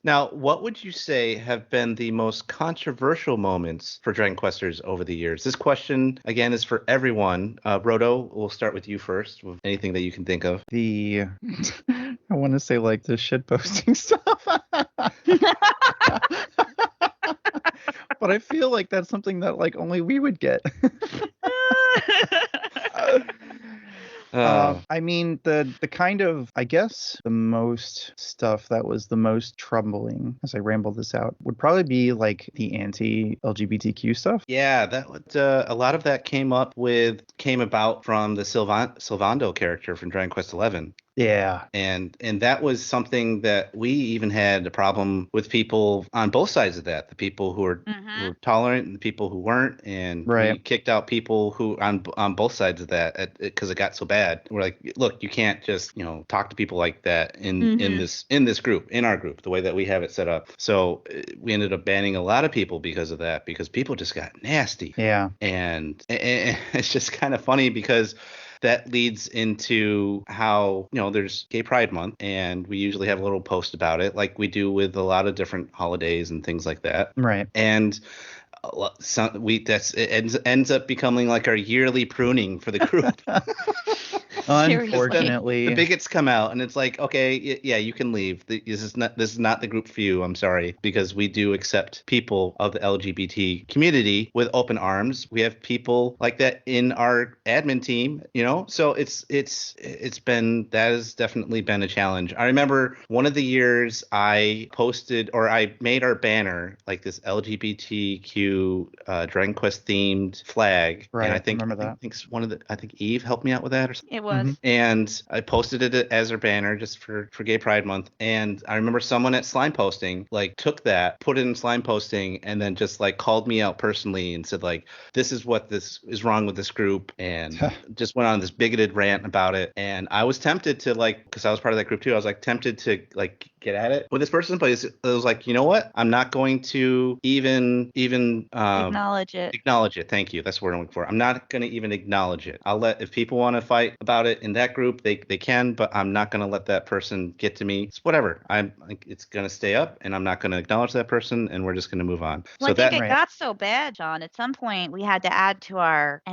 Now, what would you say have been the most controversial moments for Dragon Questers over the years? This question, again, is for everyone. Roto, we'll start with you first, with anything that you can think of. I want to say like the shit posting stuff. But I feel like that's something that like only we would get. I mean, the kind of, I guess, the most stuff that was the most troubling, as I ramble this out, would probably be like the anti-LGBTQ stuff. Yeah, that would, a lot of that came about from the Sylvando character from Dragon Quest XI. Yeah. And that was something that we even had a problem with people on both sides of that. The people who were tolerant and the people who weren't. And we kicked out people who on both sides of that because it got so bad. We're like, look, you can't just, talk to people like that in this group, in our group, the way that we have it set up. So we ended up banning a lot of people because of that, because people just got nasty. Yeah. And it's just kind of funny because that leads into how, there's Gay Pride Month, and we usually have a little post about it, like we do with a lot of different holidays and things like that. Right. And it ends up becoming like our yearly pruning for the group. Unfortunately, the bigots come out, and it's like, okay, yeah, you can leave. This is not the group for you. I'm sorry, because we do accept people of the LGBT community with open arms. We have people like that in our admin team, So that has definitely been a challenge. I remember one of the years I made our banner like this LGBTQ Dragon Quest themed flag. Right. And I remember that. I think Eve helped me out with that or something. It was. And I posted it as our banner just for Gay Pride Month. And I remember someone at Slime Posting like took that, put it in Slime Posting, and then just like called me out personally and said like, this is what this is wrong with this group, and just went on this bigoted rant about it. And I was tempted to like, because I was part of that group too, I was like tempted to like get at it with this person, but it was like, you know what? I'm not going to even acknowledge it. Acknowledge it. Thank you. That's what I'm looking for. I'm not going to even acknowledge it. If people want to fight about it in that group, they can, but I'm not going to let that person get to me. It's whatever. It's going to stay up, and I'm not going to acknowledge that person, and we're just going to move on. Well, I think it got so bad, John. At some point, we had to add to our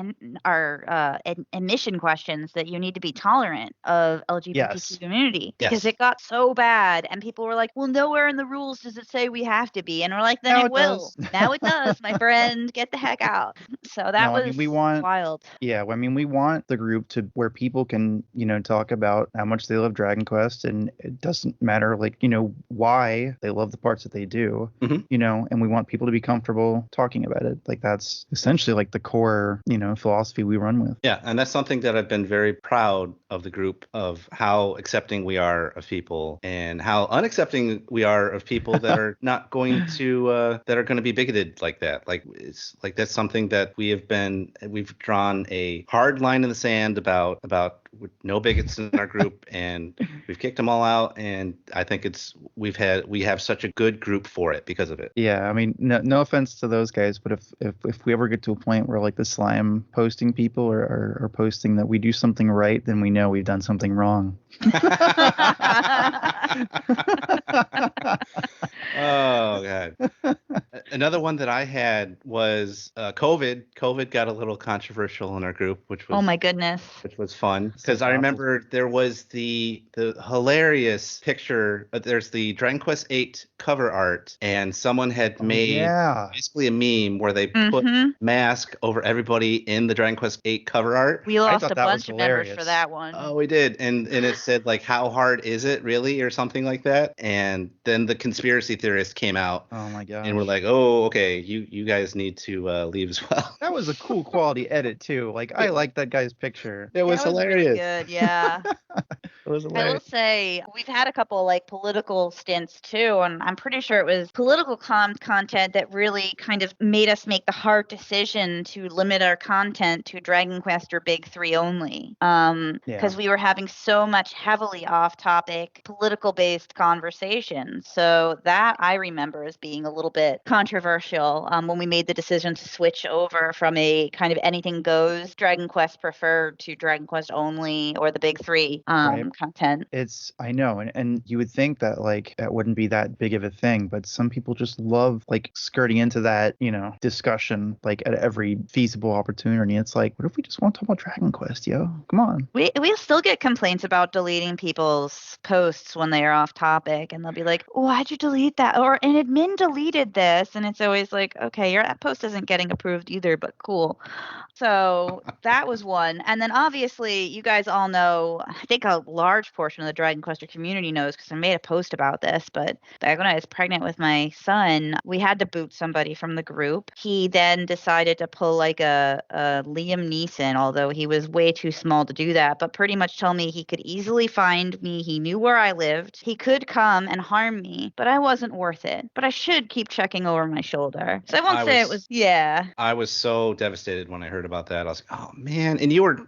admission questions that you need to be tolerant of LGBT community, because it got so bad, and people were like, well, nowhere in the rules does it say we have to be. And we're like, then now it will. Now it does, my friend. Get the heck out. So that was wild. Yeah, I mean, we want the group to where people can, talk about how much they love Dragon Quest, and it doesn't matter, like, why they love the parts that they do, and we want people to be comfortable talking about it. Like, that's essentially like the core, philosophy we run with. Yeah, and that's something that I've been very proud of the group, of how accepting we are of people and how unaccepting we are of people that are not going to that are going to be bigoted like that. Like, it's like that's something that we've drawn a hard line in the sand about no bigots in our group, and we've kicked them all out, and I think we have such a good group for it because of it. Yeah, I mean, no offense to those guys, but if we ever get to a point where like the Slime Posting people are posting that we do something right, then we know we've done something wrong. Oh God. Another one that I had was COVID. COVID got a little controversial in our group, which was, oh my goodness, which was fun, because I remember there was the hilarious picture. There's the Dragon Quest VIII cover art, and someone had made basically a meme where they put mask over everybody in the Dragon Quest VIII cover art. We lost a bunch of members for that one. Oh, we did, and it said like, how hard is it really, or something like that. And then the conspiracy theorist came out. Oh my god! And we're like, oh, okay, you guys need to leave as well. That was a cool quality edit too. Like, I like that guy's picture. It was hilarious. Really good, yeah. goes I away. will say we've had a couple like political stints too, and I'm pretty sure it was political content that really kind of made us make the hard decision to limit our content to Dragon Quest or Big Three only. Because we were having so much heavily off-topic, political-based conversation. So that I remember as being a little bit controversial when we made the decision to switch over from a kind of anything goes Dragon Quest preferred to Dragon Quest only or the Big Three content. I know, and you would think that like that wouldn't be that big of a thing, but some people just love like skirting into that, discussion like at every feasible opportunity. It's like, what if we just want to talk about Dragon Quest, yo? Come on. We still get complaints about deleting people's posts when they are off topic, and they'll be like, why'd you delete that? Or an admin deleted this, and it's always like, okay, your post isn't getting approved either, but cool. So that was one. And then obviously you guys all know, I think a large portion of the Dragon Quester community knows because I made a post about this, but back when I was pregnant with my son, we had to boot somebody from the group. He then decided to pull like a Liam Neeson, although he was way too small to do that, but pretty much tell me he could easily find me. He knew where I lived. He could come and harm me, but I wasn't worth it. But I should keep checking over my shoulder. So I won't say it was, yeah. I was so devastated when I heard about that. I was like, oh man. And you were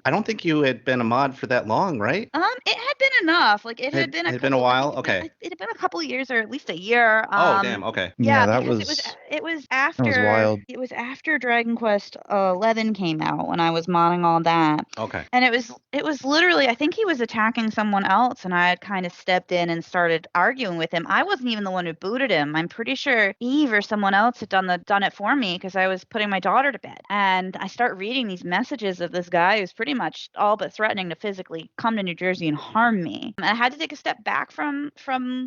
I don't think you had been a mod for that long, right? It had been enough. Like it had been a while. Okay. It had been a couple of years or at least a year. Oh damn. Okay. Yeah, that because was it was after that was wild. It was after Dragon Quest 11 came out when I was modding all that. Okay. And it was literally, I think he was attacking someone else, and I had kind of stepped in and started arguing with him. I wasn't even the one who booted him. I'm pretty sure Eve or someone else had done it for me because I was putting my daughter to bed. And I start reading these messages of this guy who's pretty much all but threatening to physically come to New Jersey and harm me. And I had to take a step back from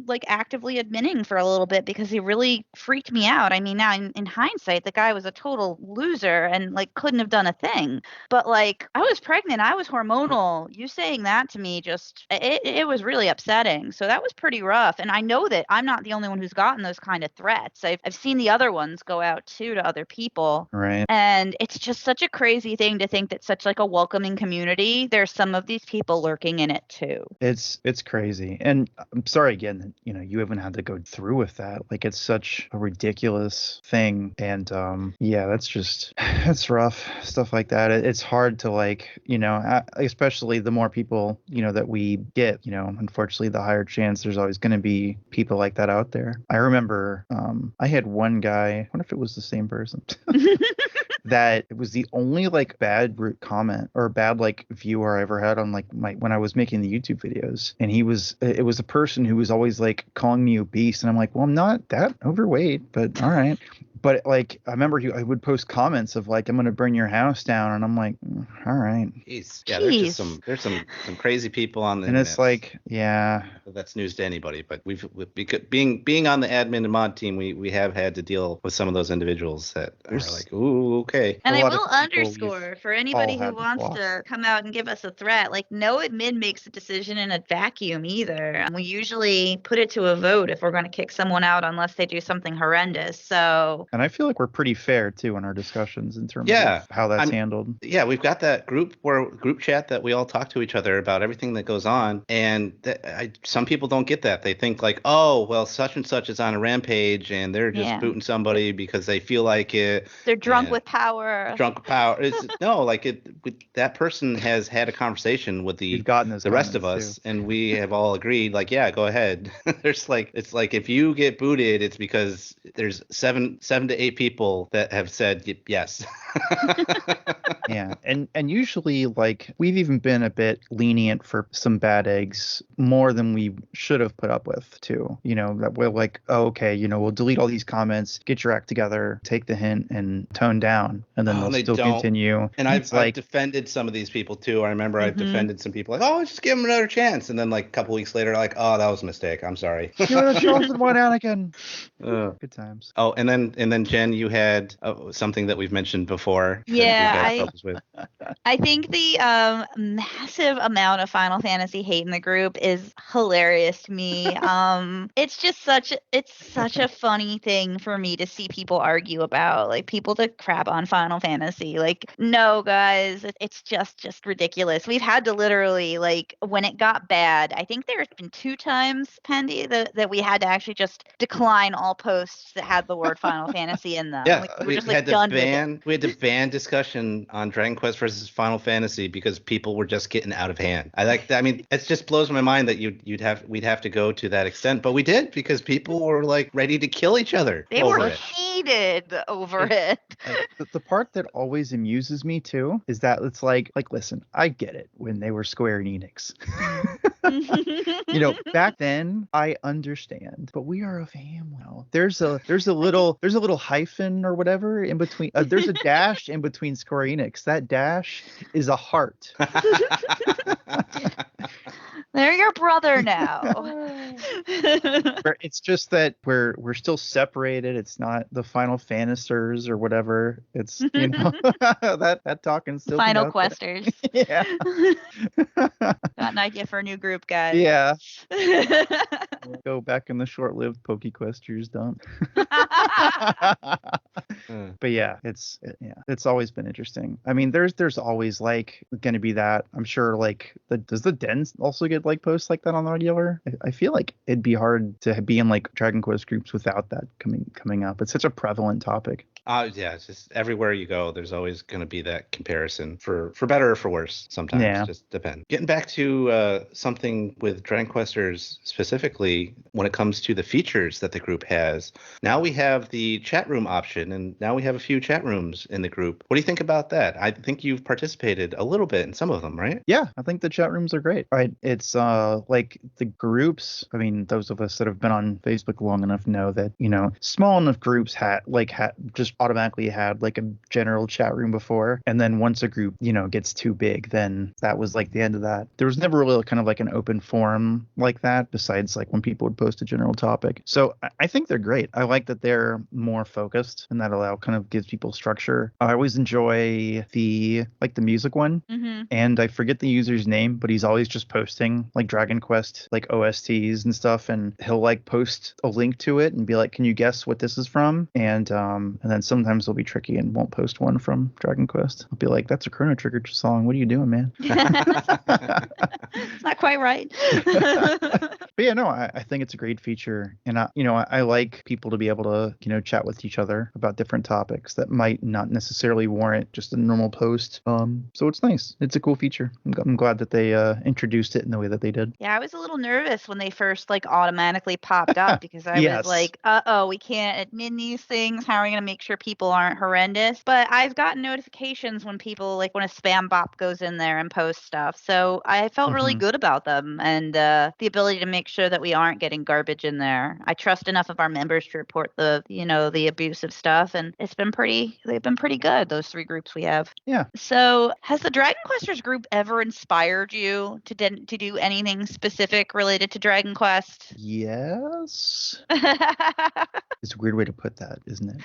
like actively admitting for a little bit because he really freaked me out. I mean, now in hindsight, the guy was a total loser and like couldn't have done a thing. But like I was pregnant, I was hormonal. You saying that to me just it was really upsetting. So that was pretty rough. And I know that I'm not the only one who's gotten those kind of threats. I've seen the other ones go out too to other people. Right. And it's just such a crazy thing to think that such like a welcoming community, there's some of these people lurking in it too. It's crazy. And I'm sorry again that, you haven't had to go through with that. Like it's such a ridiculous thing. And that's rough. Stuff like that. It's hard to like, especially the more people, that we get, unfortunately the higher chance there's always going to be people like that out there. I remember I had one guy, I wonder if it was the same person. That it was the only like bad root comment or bad like viewer I ever had on like when I was making the YouTube videos. And it was a person who was always like calling me obese, and I'm like, well, I'm not that overweight, but all right. But like I remember I would post comments of like, I'm gonna burn your house down, and I'm like, all right. Jeez. Yeah, there's just some crazy people on the and internet. It's like, yeah, that's news to anybody. But being on the admin and mod team, we have had to deal with some of those individuals that are like, ooh, okay. And I will underscore for anybody who wants to come out and give us a threat, like no admin makes a decision in a vacuum either. We usually put it to a vote if we're going to kick someone out unless they do something horrendous. So. And I feel like we're pretty fair too in our discussions in terms of how that's handled. Yeah, we've got that group chat that we all talk to each other about everything that goes on, and some people don't get that. They think like, oh, well, such and such is on a rampage, and they're just booting somebody because they feel like it. They're drunk with power. No, like that person has had a conversation with the rest of us, too. And we have all agreed, like, yeah, go ahead. It's like if you get booted, it's because there's seven to 8 people that have said yes. Yeah, and usually like we've even been a bit lenient for some bad eggs, more than we should have put up with too. That we're like, oh, okay, we'll delete all these comments, get your act together, take the hint, and tone down, and then they'll still continue. And I've defended some of these people too. I remember I've defended some people like, oh, just give them another chance, and then like a couple weeks later, like, oh, that was a mistake. I'm sorry. You're the chosen one, Anakin. Good times. Oh, and then and then Jen, you had something that we've mentioned before. Yeah, I think the massive amount of Final Fantasy hate in the group is hilarious to me. It's just such a funny thing for me to see people argue about, like people to crap on Final Fantasy. Like, no, guys, it's just ridiculous. We've had to literally, like, when it got bad, I think there's been 2 times, Pendy, that we had to actually just decline all posts that had the word Final Fantasy in them. Yeah, like, we just had like done to with it. ban. We had to ban discussion on Dragon Quest versus Final Fantasy because people were just getting out of hand. I mean, it just blows my mind that we'd have to go to that extent, but we did because people were like ready to kill each other. They were heated over it. The part that always amuses me too is that it's like listen, I get it when they were Square Enix. Back then I understand, but we are a family now. There's a little hyphen or whatever in between. There's a dash in between Square Enix. That dash is a heart. They're your brother now. It's just that we're still separated. It's not the Final Fantasers or whatever. It's that talking still. Final Questers. Yeah. Got an idea for a new group, guys. Yeah. We'll go back in the short-lived PokeQuesters dump. But yeah, it's always been interesting. I mean, there's always like going to be that. I'm sure like does the Den also get like posts like that on the regular? I feel like it'd be hard to be in like Dragon Quest groups without that coming up. It's such a prevalent topic. Yeah, it's just everywhere you go, there's always going to be that comparison for better or for worse. Sometimes Yeah. Just depends. Getting back to something with Dragon Questers specifically, when it comes to the features that the group has, now we have the chat room option, and now we have a few chat rooms in the group. What do you think about that? I think you've participated a little bit in some of them, right? Yeah, I think the chat rooms are great. Right, it's like the groups. I mean, those of us that have been on Facebook long enough know that small enough groups had just automatically had like a general chat room before, and then once a group gets too big, then that was like the end of that. There was never really kind of like an open forum like that besides like when people would post a general topic. So I think they're great. I like that they're more focused and that kind of gives people structure. I always enjoy the music one, and I forget the user's name, but he's always just posting like Dragon Quest like OSTs and stuff, and he'll like post a link to it and be like, can you guess what this is from? And then sometimes they'll be tricky and won't post one from Dragon Quest. I'll be like, that's a Chrono Trigger song. What are you doing, man? It's not quite right. But yeah, no, I think it's a great feature, and I like people to be able to chat with each other about different topics that might not necessarily warrant just a normal post. So it's nice. It's a cool feature. I'm glad that they introduced it in the way that they did. Yeah, I was a little nervous when they first like automatically popped up because I was like, we can't admin these things. How are we gonna make sure people aren't horrendous? But I've gotten notifications when people like when a spam bot goes in there and posts stuff. So I felt really good about them and the ability to make sure that we aren't getting garbage in there. I trust enough of our members to report the abusive stuff, and they've been pretty good, those 3 groups we have. Yeah. So has the Dragon Questers group ever inspired you to do anything specific related to Dragon Quest? Yes. It's a weird way to put that, isn't it?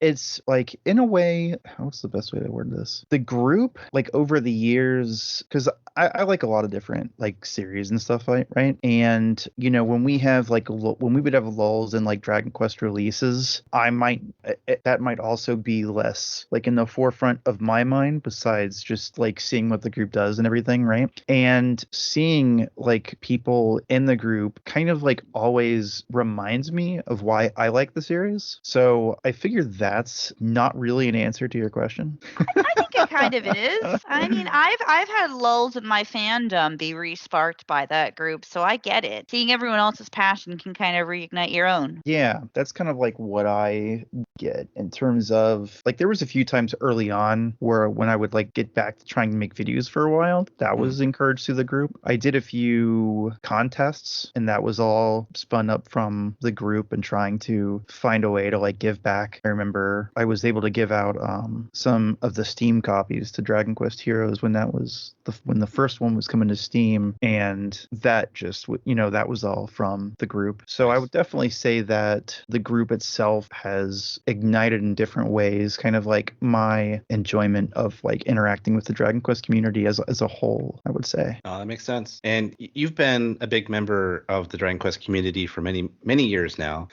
It's like, in a way, what's the best way to word this? The group, like over the years, because I like a lot of different like series and stuff, right? And when we have like when we would have lulls in like Dragon Quest releases, that might also be less like in the forefront of my mind, besides just like seeing what the group does and everything, right? And seeing like people in the group kind of like always reminds me of why I like the series. So I figure that's not really an answer to your question. I think it kind of is. I mean, I've had lulls in my fandom be re-sparked by that group, so I get it. Seeing everyone else's passion can kind of reignite your own. Yeah, that's kind of like what I get in terms of like there was a few times early on where when I would like get back to trying to make videos for a while, that was encouraged through the group. I did a few contests, and that was all spun up from the group and trying to find a way to like give back. I remember I was able to give out some of the Steam copies copies to Dragon Quest Heroes when when the first one was coming to Steam, and that just that was all from the group. So I would definitely say that the group itself has ignited in different ways kind of like my enjoyment of like interacting with the Dragon Quest community as a whole, I would say. Oh, that makes sense. And you've been a big member of the Dragon Quest community for many, many years now.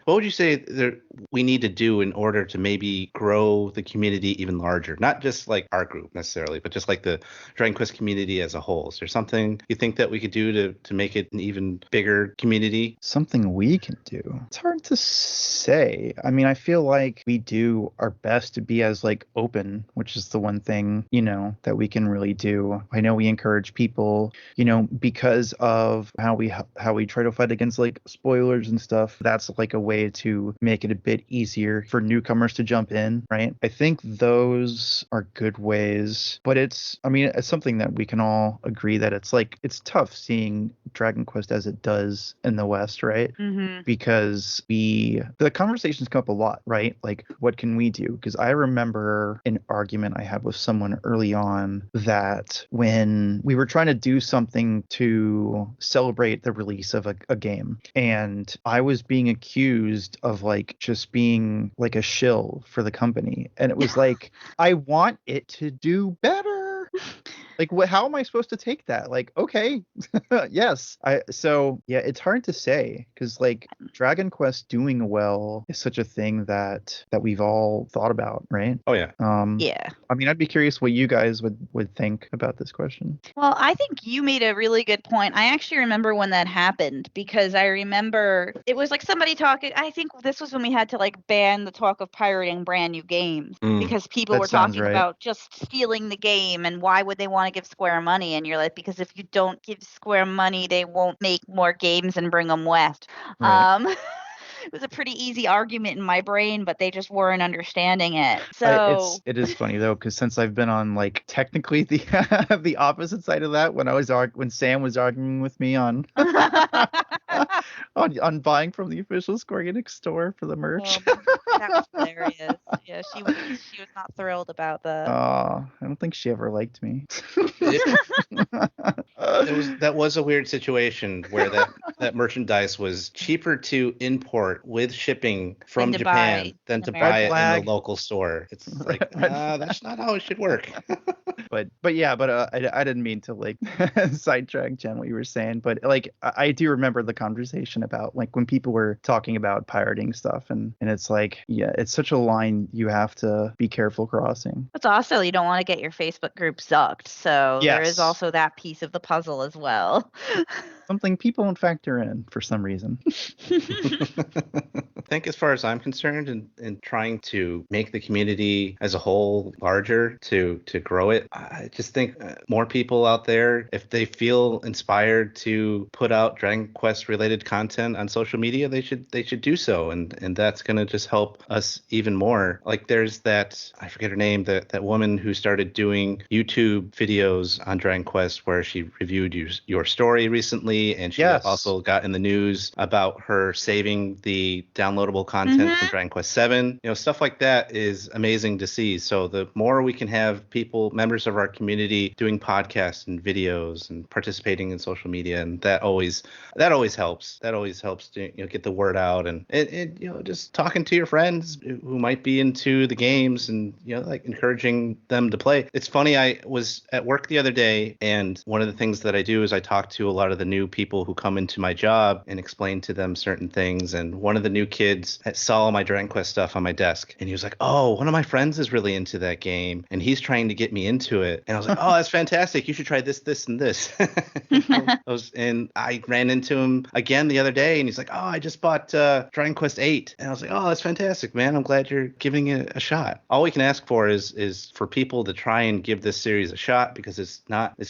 What would you say that we need to do in order to maybe grow the community even larger? Not just like our group necessarily, but just like the Dragon Quest community as a whole. Is there something you think that we could do to make it an even bigger community? Something we can do. It's hard to say. I mean, I feel like we do our best to be as like open, which is the one thing, that we can really do. I know we encourage people, because of how we try to fight against like spoilers and stuff. That's like a way to make it a bit easier for newcomers to jump in, right? I think those are good ways, but it's something that we can all agree that it's tough seeing Dragon Quest as it does in the West, right? Mm-hmm. Because the conversations come up a lot, right? Like, what can we do? Because I remember an argument I had with someone early on that when we were trying to do something to celebrate the release of a game, and I was being accused of like just being like a shill for the company, and it was like, I want it to do better. Like, how am I supposed to take that? Like, okay, yes. It's hard to say because like Dragon Quest doing well is such a thing that we've all thought about, right? Oh yeah. Yeah. I mean, I'd be curious what you guys would think about this question. Well, I think you made a really good point. I actually remember when that happened because I remember it was like somebody talking. I think this was when we had to like ban the talk of pirating brand new games because people were talking about just stealing the game and why would they want to give Square money? And you're like, because if you don't give Square money, they won't make more games and bring them west. Right. It was a pretty easy argument in my brain, but they just weren't understanding it. So it is funny though, because since I've been on like technically the the opposite side of that, when Sam was arguing with me on on buying from the official Square Enix store for the merch. That was hilarious. Yeah, she was not thrilled about the. I don't think she ever liked me. That was a weird situation where that merchandise was cheaper to import with shipping from Japan than to buy it in the local store. It's like that's not how it should work. but I didn't mean to like sidetrack Jen what you were saying, but like I do remember the conversation about like when people were talking about pirating stuff, and it's like, yeah, it's such a line you have to be careful crossing. It's also you don't want to get your Facebook group sucked, so there is also that piece of the puzzle as well. Something people don't factor in for some reason. I think as far as I'm concerned in trying to make the community as a whole larger, to grow it, I just think more people out there, if they feel inspired to put out Dragon Quest related content on social media, they should do so, and that's going to just help us even more. Like there's that, I forget her name, that woman who started doing YouTube videos on Dragon Quest where she reviewed your story recently, and she also got in the news about her saving the downloadable content from Dragon Quest 7. Stuff like that is amazing to see. So the more we can have people, members of our community, doing podcasts and videos and participating in social media, and that always helps. That always helps to get the word out, and just talking to your friends who might be into the games, and like encouraging them to play. It's funny, I was at work the other day, and one of the things that I do is I talk to a lot of the new people who come into my job and explain to them certain things. And one of the new kids saw all my Dragon Quest stuff on my desk, and he was like, "Oh, one of my friends is really into that game, and he's trying to get me into it." And I was like, "Oh, that's fantastic! You should try this, this, and this." And I ran into him again the other day, and he's like, "Oh, I just bought Dragon Quest 8," and I was like, "Oh, that's fantastic, man! I'm glad you're giving it a shot." All we can ask for is for people to try and give this series a shot, because it's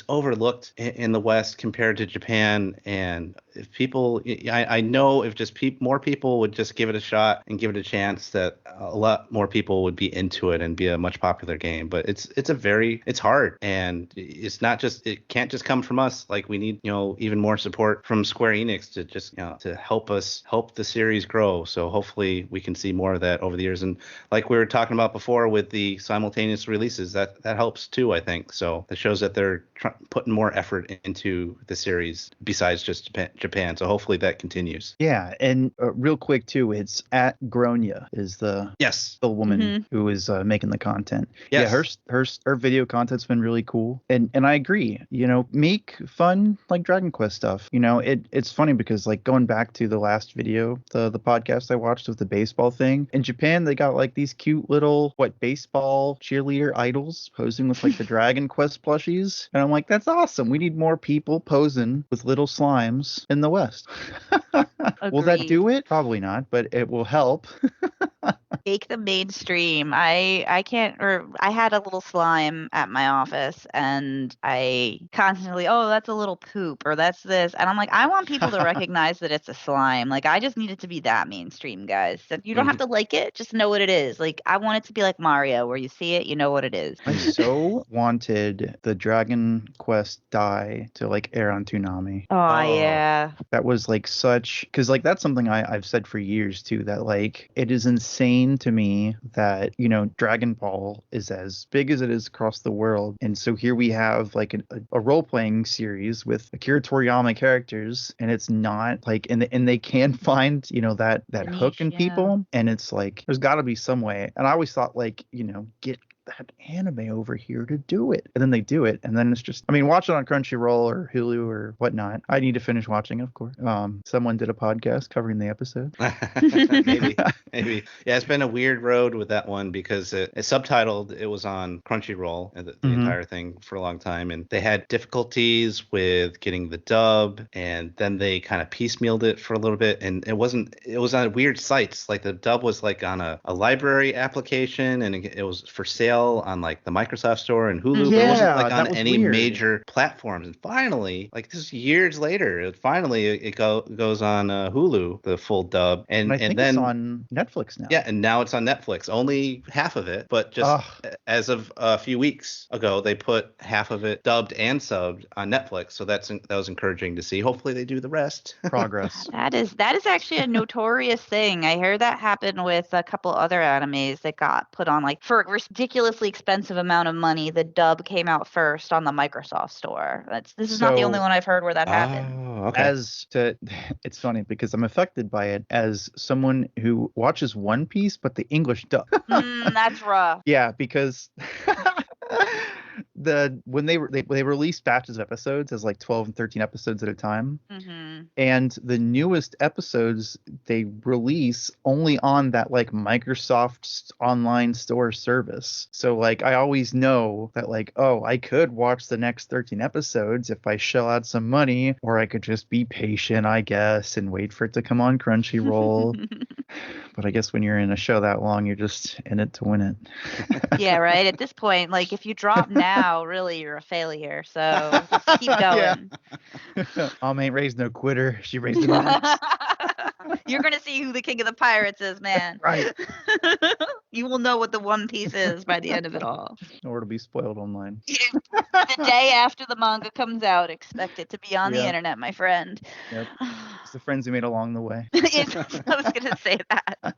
overlooked in the West compared to Japan. And if people, I know if just more people would just give it a shot and give it a chance, that a lot more people would be into it and be a much popular game. But it's hard, and it's not just, it can't just come from us. Like, we need, even more support from Square Enix to just, to help the series grow. So hopefully we can see more of that over the years. And like we were talking about before with the simultaneous releases, that helps too, I think. So it shows that they're putting more effort into the series besides just Japan. So hopefully that continues. Yeah, and real quick too, it's at Gronya is the woman who is making the content. Yes. Yeah, her video content's been really cool, and I agree. Make fun like Dragon Quest stuff. It's funny because like going back to the last video, the podcast I watched with the baseball thing in Japan, they got like these cute little baseball cheerleader idols posing with like the Dragon Quest plushies, and I'm like, that's awesome. We need more people posing with little slimes in the West. Will that do it? Probably not, but it will help. Make them mainstream. I can't, or I had a little slime at my office, and I constantly, oh, that's a little poop, or that's this, and I'm like, I want people to recognize that it's a slime. Like, I just need it to be that mainstream, guys. That you don't have to like it, just know what it is. Like, I want it to be like Mario, where you see it, you know what it is. I so wanted the Dragon Quest die to like air on Toonami. Oh yeah. That was like such, because like that's something I've said for years too, that like it is insane to me that Dragon Ball is as big as it is across the world, and so here we have like a role-playing series with Akira Toriyama characters, and it's not like, and they can find that hook in people, and it's like there's got to be some way. And I always thought like get that anime over here to do it, and then they do it, and then it's just, watch it on Crunchyroll or Hulu or whatnot. I need to finish watching it, of course. Someone did a podcast covering the episode. maybe yeah, it's been a weird road with that one because it's subtitled. It was on Crunchyroll, the entire thing, for a long time, and they had difficulties with getting the dub, and then they kind of piecemealed it for a little bit, and it was on weird sites. Like, the dub was like on a library application, and it was for sale on like the Microsoft Store and Hulu, but it wasn't like on any major platforms. And finally, like this is years later, it goes on Hulu, the full dub, and I think then it's on Netflix now. Yeah, and now it's on Netflix. Only half of it, but just as of a few weeks ago, they put half of it dubbed and subbed on Netflix. So that was encouraging to see. Hopefully they do the rest. Progress. That is actually a notorious thing. I heard that happen with a couple other animes that got put on like for ridiculously expensive amount of money. The dub came out first on the Microsoft Store. This is not the only one I've heard where that happened. Okay. It's funny because I'm affected by it as someone who watches One Piece, but the English dub. That's rough. Yeah, because when they release batches of episodes as like 12 and 13 episodes at a time, and the newest episodes they release only on that like Microsoft online store service. So like I always know that like, oh, I could watch the next 13 episodes if I shell out some money, or I could just be patient, I guess, and wait for it to come on Crunchyroll. But I guess when you're in a show that long, you're just in it to win it. Yeah, right. At this point, like if you drop now, really you're a failure. So just keep going. Mom ain't raised no quitter. She raised an axe. You're gonna see who the king of the pirates is, man. Right. You will know what the One Piece is by the end of it all. Or it'll be spoiled online. The day after the manga comes out, expect it to be on the internet, my friend. Yep. It's the friends you made along the way. I was gonna say that.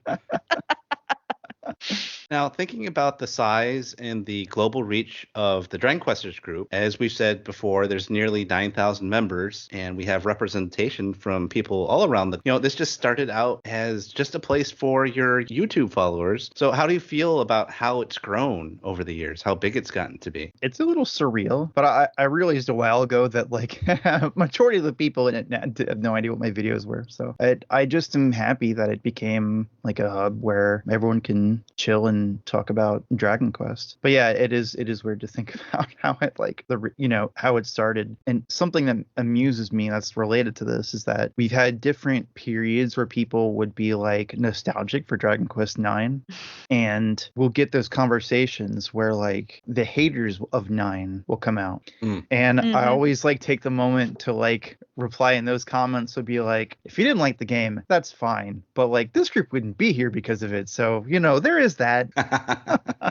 Now, thinking about the size and the global reach of the Dragon Questers group, as we've said before, there's nearly 9,000 members, and we have representation from people all around this just started out as just a place for your YouTube followers. So how do you feel about how it's grown over the years, how big it's gotten to be? It's a little surreal, but I realized a while ago that like majority of the people in it have no idea what my videos were. So I just am happy that it became like a hub where everyone can chill and then talk about Dragon Quest. But yeah, it is weird to think about how it like how it started. And something that amuses me that's related to this is that we've had different periods where people would be like nostalgic for Dragon Quest 9, and we'll get those conversations where like the haters of 9 will come out. And I always like take the moment to like reply in those comments, would be like, if you didn't like the game, that's fine, but like this group wouldn't be here because of it, so there is that.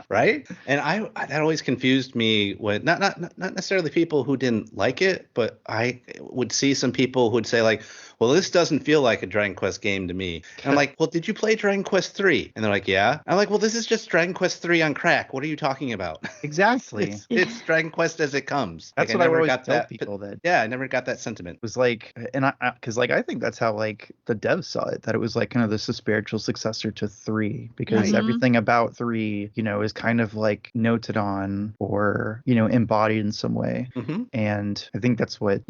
Right? And that always confused me when not necessarily people who didn't like it, but I would see some people who would say like, well, this doesn't feel like a Dragon Quest game to me. And I'm like, well, did you play Dragon Quest 3? And they're like, yeah. I'm like, well, this is just Dragon Quest 3 on crack. What are you talking about? Exactly. it's Dragon Quest as it comes. That's like, what I always tell people that. Yeah, I never got that sentiment. It was like, and because like I think that's how like the devs saw it, that it was like kind of the spiritual successor to 3, because everything about 3, is kind of like noted on or embodied in some way. And I think that's what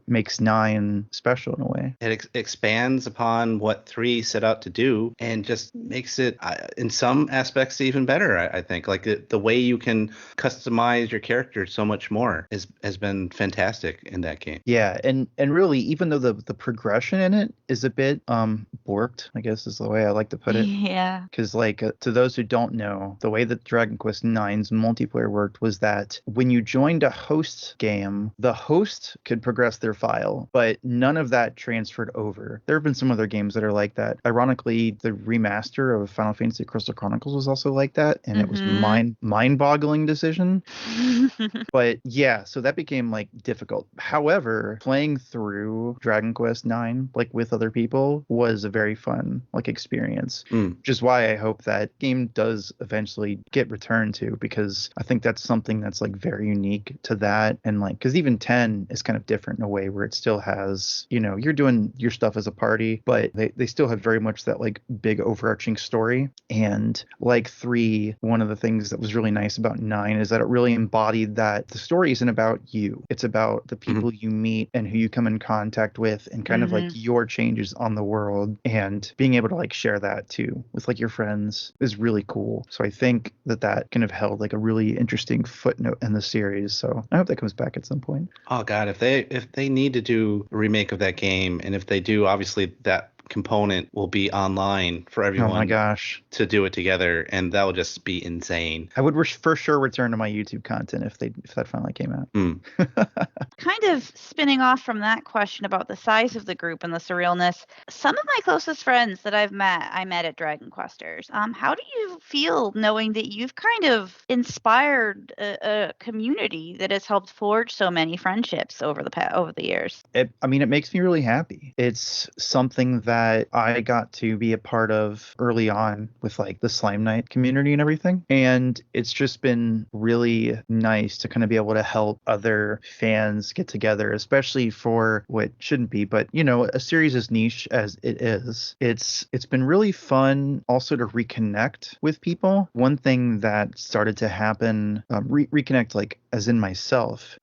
makes 9 special in a way. It expands upon what 3 set out to do and just makes it in some aspects even better. I think like the way you can customize your character so much more has been fantastic in that game. Yeah, and really, even though the progression in it is a bit borked, I guess is the way I like to put it. Yeah. Because like to those who don't know, the way that Dragon Quest 9's multiplayer worked was that when you joined a host game, the host could progress their file, but none of that transferred over. There have been some other games that are like that. Ironically, the remaster of Final Fantasy Crystal Chronicles was also like that, and it was mind-boggling decision. But yeah, so that became like difficult. However, playing through Dragon Quest 9 like with other people was a very fun like experience, which is why I hope that game does eventually get returned to, because I think that's something that's like very unique to that. And like, because even 10 is kind of different in a way where it still has, you're doing your stuff as a party, but they still have very much that like big overarching story. And like 3, one of the things that was really nice about 9 is that it really embodied that the story isn't about you, it's about the people you meet and who you come in contact with, and kind of like your changes on the world, and being able to like share that too with like your friends is really cool. So I think that kind of held like a really interesting footnote in the series. So I hope that comes back at some point. Oh God, if they need to do a remake of that game, and if they do, obviously that component will be online for everyone. Oh my gosh, to do it together, and that will just be insane. I would for sure return to my YouTube content if that finally came out. Kind of spinning off from that question about the size of the group and the surrealness, some of my closest friends that I met at Dragon Questers. How do you feel knowing that you've kind of inspired a community that has helped forge so many friendships over the years? It makes me really happy. It's something that I got to be a part of early on with like the Slime Night community and everything. And it's just been really nice to kind of be able to help other fans get together, especially for what shouldn't be, but a series as niche as it is. It's been really fun also to reconnect with people. One thing that started to happen, reconnect like as in myself,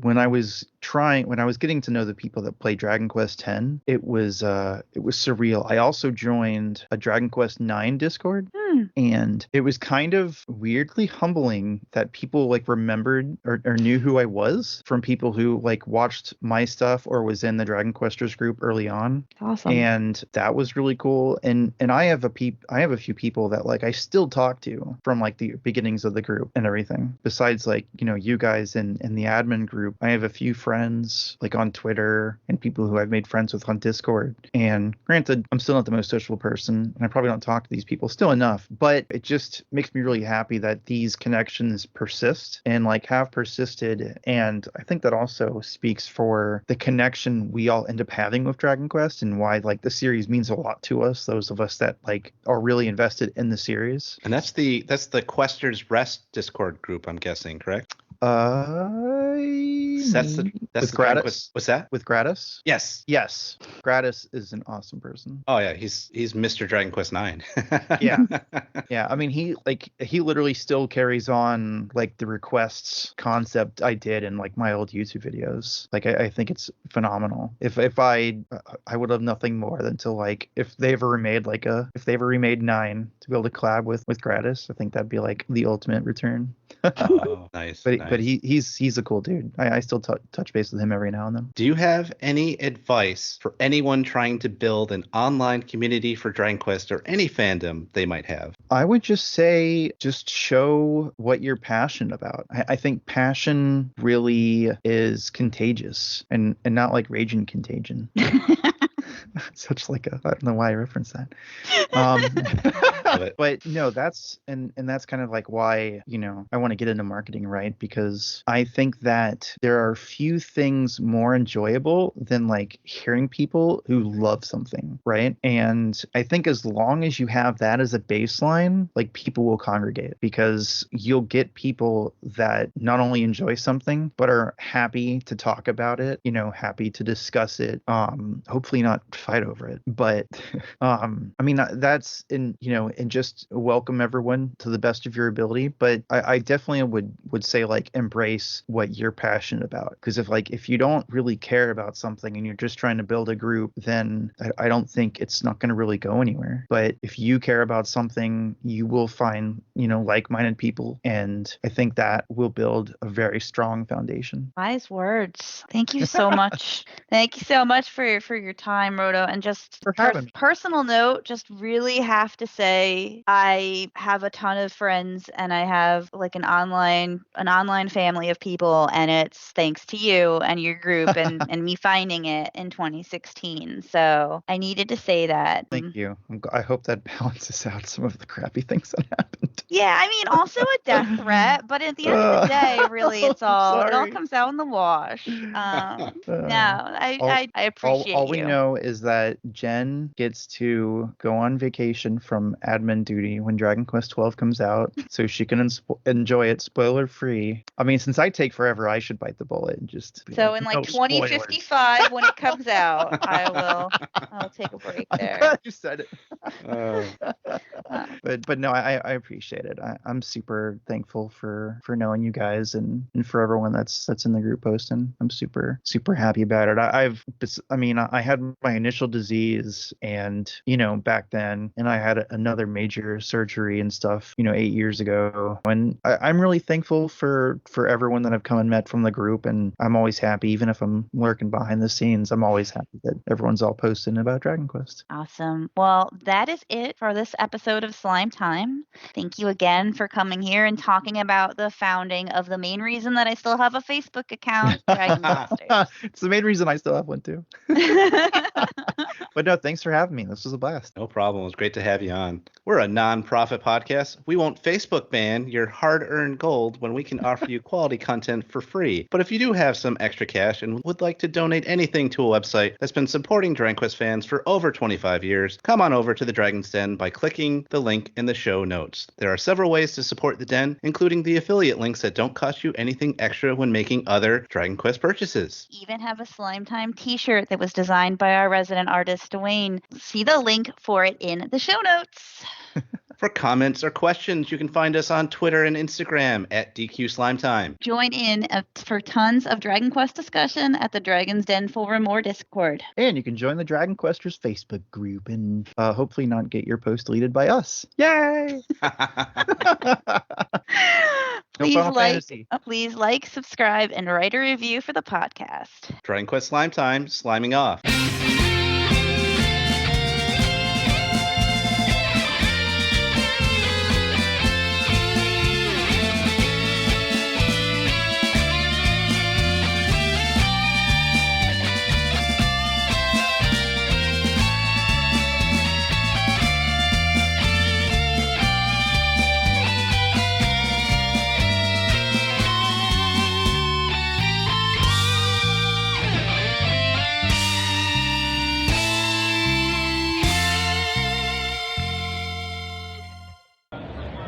when I was getting to know the people that play Dragon Quest X, it was surreal. I also joined a Dragon Quest IX Discord, and it was kind of weirdly humbling that people like remembered or knew who I was from people who like watched my stuff or was in the Dragon Questers group early on. Awesome. And that was really cool. And I have a few people that like I still talk to from like the beginnings of the group and everything. Besides like, you guys in the admin group, I have a few friends like on Twitter and people who I've made friends with on Discord. And granted, I'm still not the most sociable person, and I probably don't talk to these people still enough, but it just makes me really happy that these connections persist and like have persisted. And I think that also speaks for the connection we all end up having with Dragon Quest, and why like the series means a lot to us, those of us that like are really invested in the series. And that's the Questers Rest Discord group, I'm guessing, correct? That's the with Dragon Gratis. Quest. What's that? With Gratis? Yes. Yes. Gratis is an awesome person. Oh yeah, he's Mr. Dragon Quest 9. Yeah. Yeah. I mean, he literally still carries on like the requests concept I did in like my old YouTube videos. Like I think it's phenomenal. If I would have nothing more than to like if they ever remade 9 to be able to collab with Gratis, I think that'd be like the ultimate return. Oh, nice. But he's a cool dude. I still touch base with him every now and then. Do you have any advice for anyone trying to build an online community for Dragon Quest or any fandom they might have? I would just say just show what you're passionate about. I think passion really is contagious and not like raging contagion. Such like I don't know why I referenced that. But no, that's kind of like why, I want to get into marketing, right? Because I think that there are few things more enjoyable than like hearing people who love something, right? And I think as long as you have that as a baseline, like people will congregate because you'll get people that not only enjoy something but are happy to talk about it, happy to discuss it, hopefully not fight over it. But I mean that's and just welcome everyone to the best of your ability. But I definitely would say like embrace what you're passionate about, because if you don't really care about something and you're just trying to build a group, then I don't think it's not going to really go anywhere. But if you care about something, you will find like-minded people, and I think that will build a very strong foundation. Wise words. Thank you so much. Thank you so much for your time, Roto. And just For having me. Personal note, just really have to say I have a ton of friends and I have like an online family of people, and it's thanks to you and your group and me finding it in 2016. So I needed to say that. Thank you. I hope that balances out some of the crappy things that happened. Yeah, I mean, also a death threat, but at the end of the day, really, it all comes out in the wash. I appreciate all you. we know is that Jen gets to go on vacation from admin duty when Dragon Quest 12 comes out, so she can enjoy it spoiler free. I mean, since I take forever, I should bite the bullet and just. So in like 2055, when it comes out, I'll take a break there. You said it. But no, I appreciate it. I'm super thankful for knowing you guys and for everyone that's in the group posting. I'm super happy about it. I had my initial disease and back then, and I had another major surgery and stuff 8 years ago, and I'm really thankful for everyone that I've come and met from the group, and I'm always happy, even if I'm lurking behind the scenes, I'm always happy that everyone's all posting about Dragon Quest. Awesome. Well, that is it for this episode of Slime Time. Thank you again for coming here and talking about the founding of the main reason that I still have a Facebook account, Dragon Blasters. It's the main reason I still have one too. But no, thanks for having me. This was a blast. No problem. It was great to have you on. We're a non-profit podcast. We won't Facebook ban your hard-earned gold when we can offer you quality content for free. But if you do have some extra cash and would like to donate anything to a website that's been supporting Dragon Quest fans for over 25 years, come on over to the Dragon's Den by clicking the link in the show notes. There are several ways to support the Den, including the affiliate links that don't cost you anything extra when making other Dragon Quest purchases. Even have a Slime Time t-shirt that was designed by our resident artist, Dwayne. See the link for it in the show notes. For comments or questions, you can find us on Twitter and Instagram at DQ Slime Time. Join in for tons of Dragon Quest discussion at the Dragon's Den Forum or Discord. And you can join the Dragon Questers Facebook group and hopefully not get your post deleted by us. Yay! Please like, subscribe, and write a review for the podcast. Dragon Quest Slime Time, sliming off.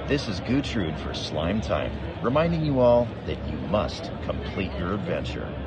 This is Goochtrude for Slime Time, reminding you all that you must complete your adventure.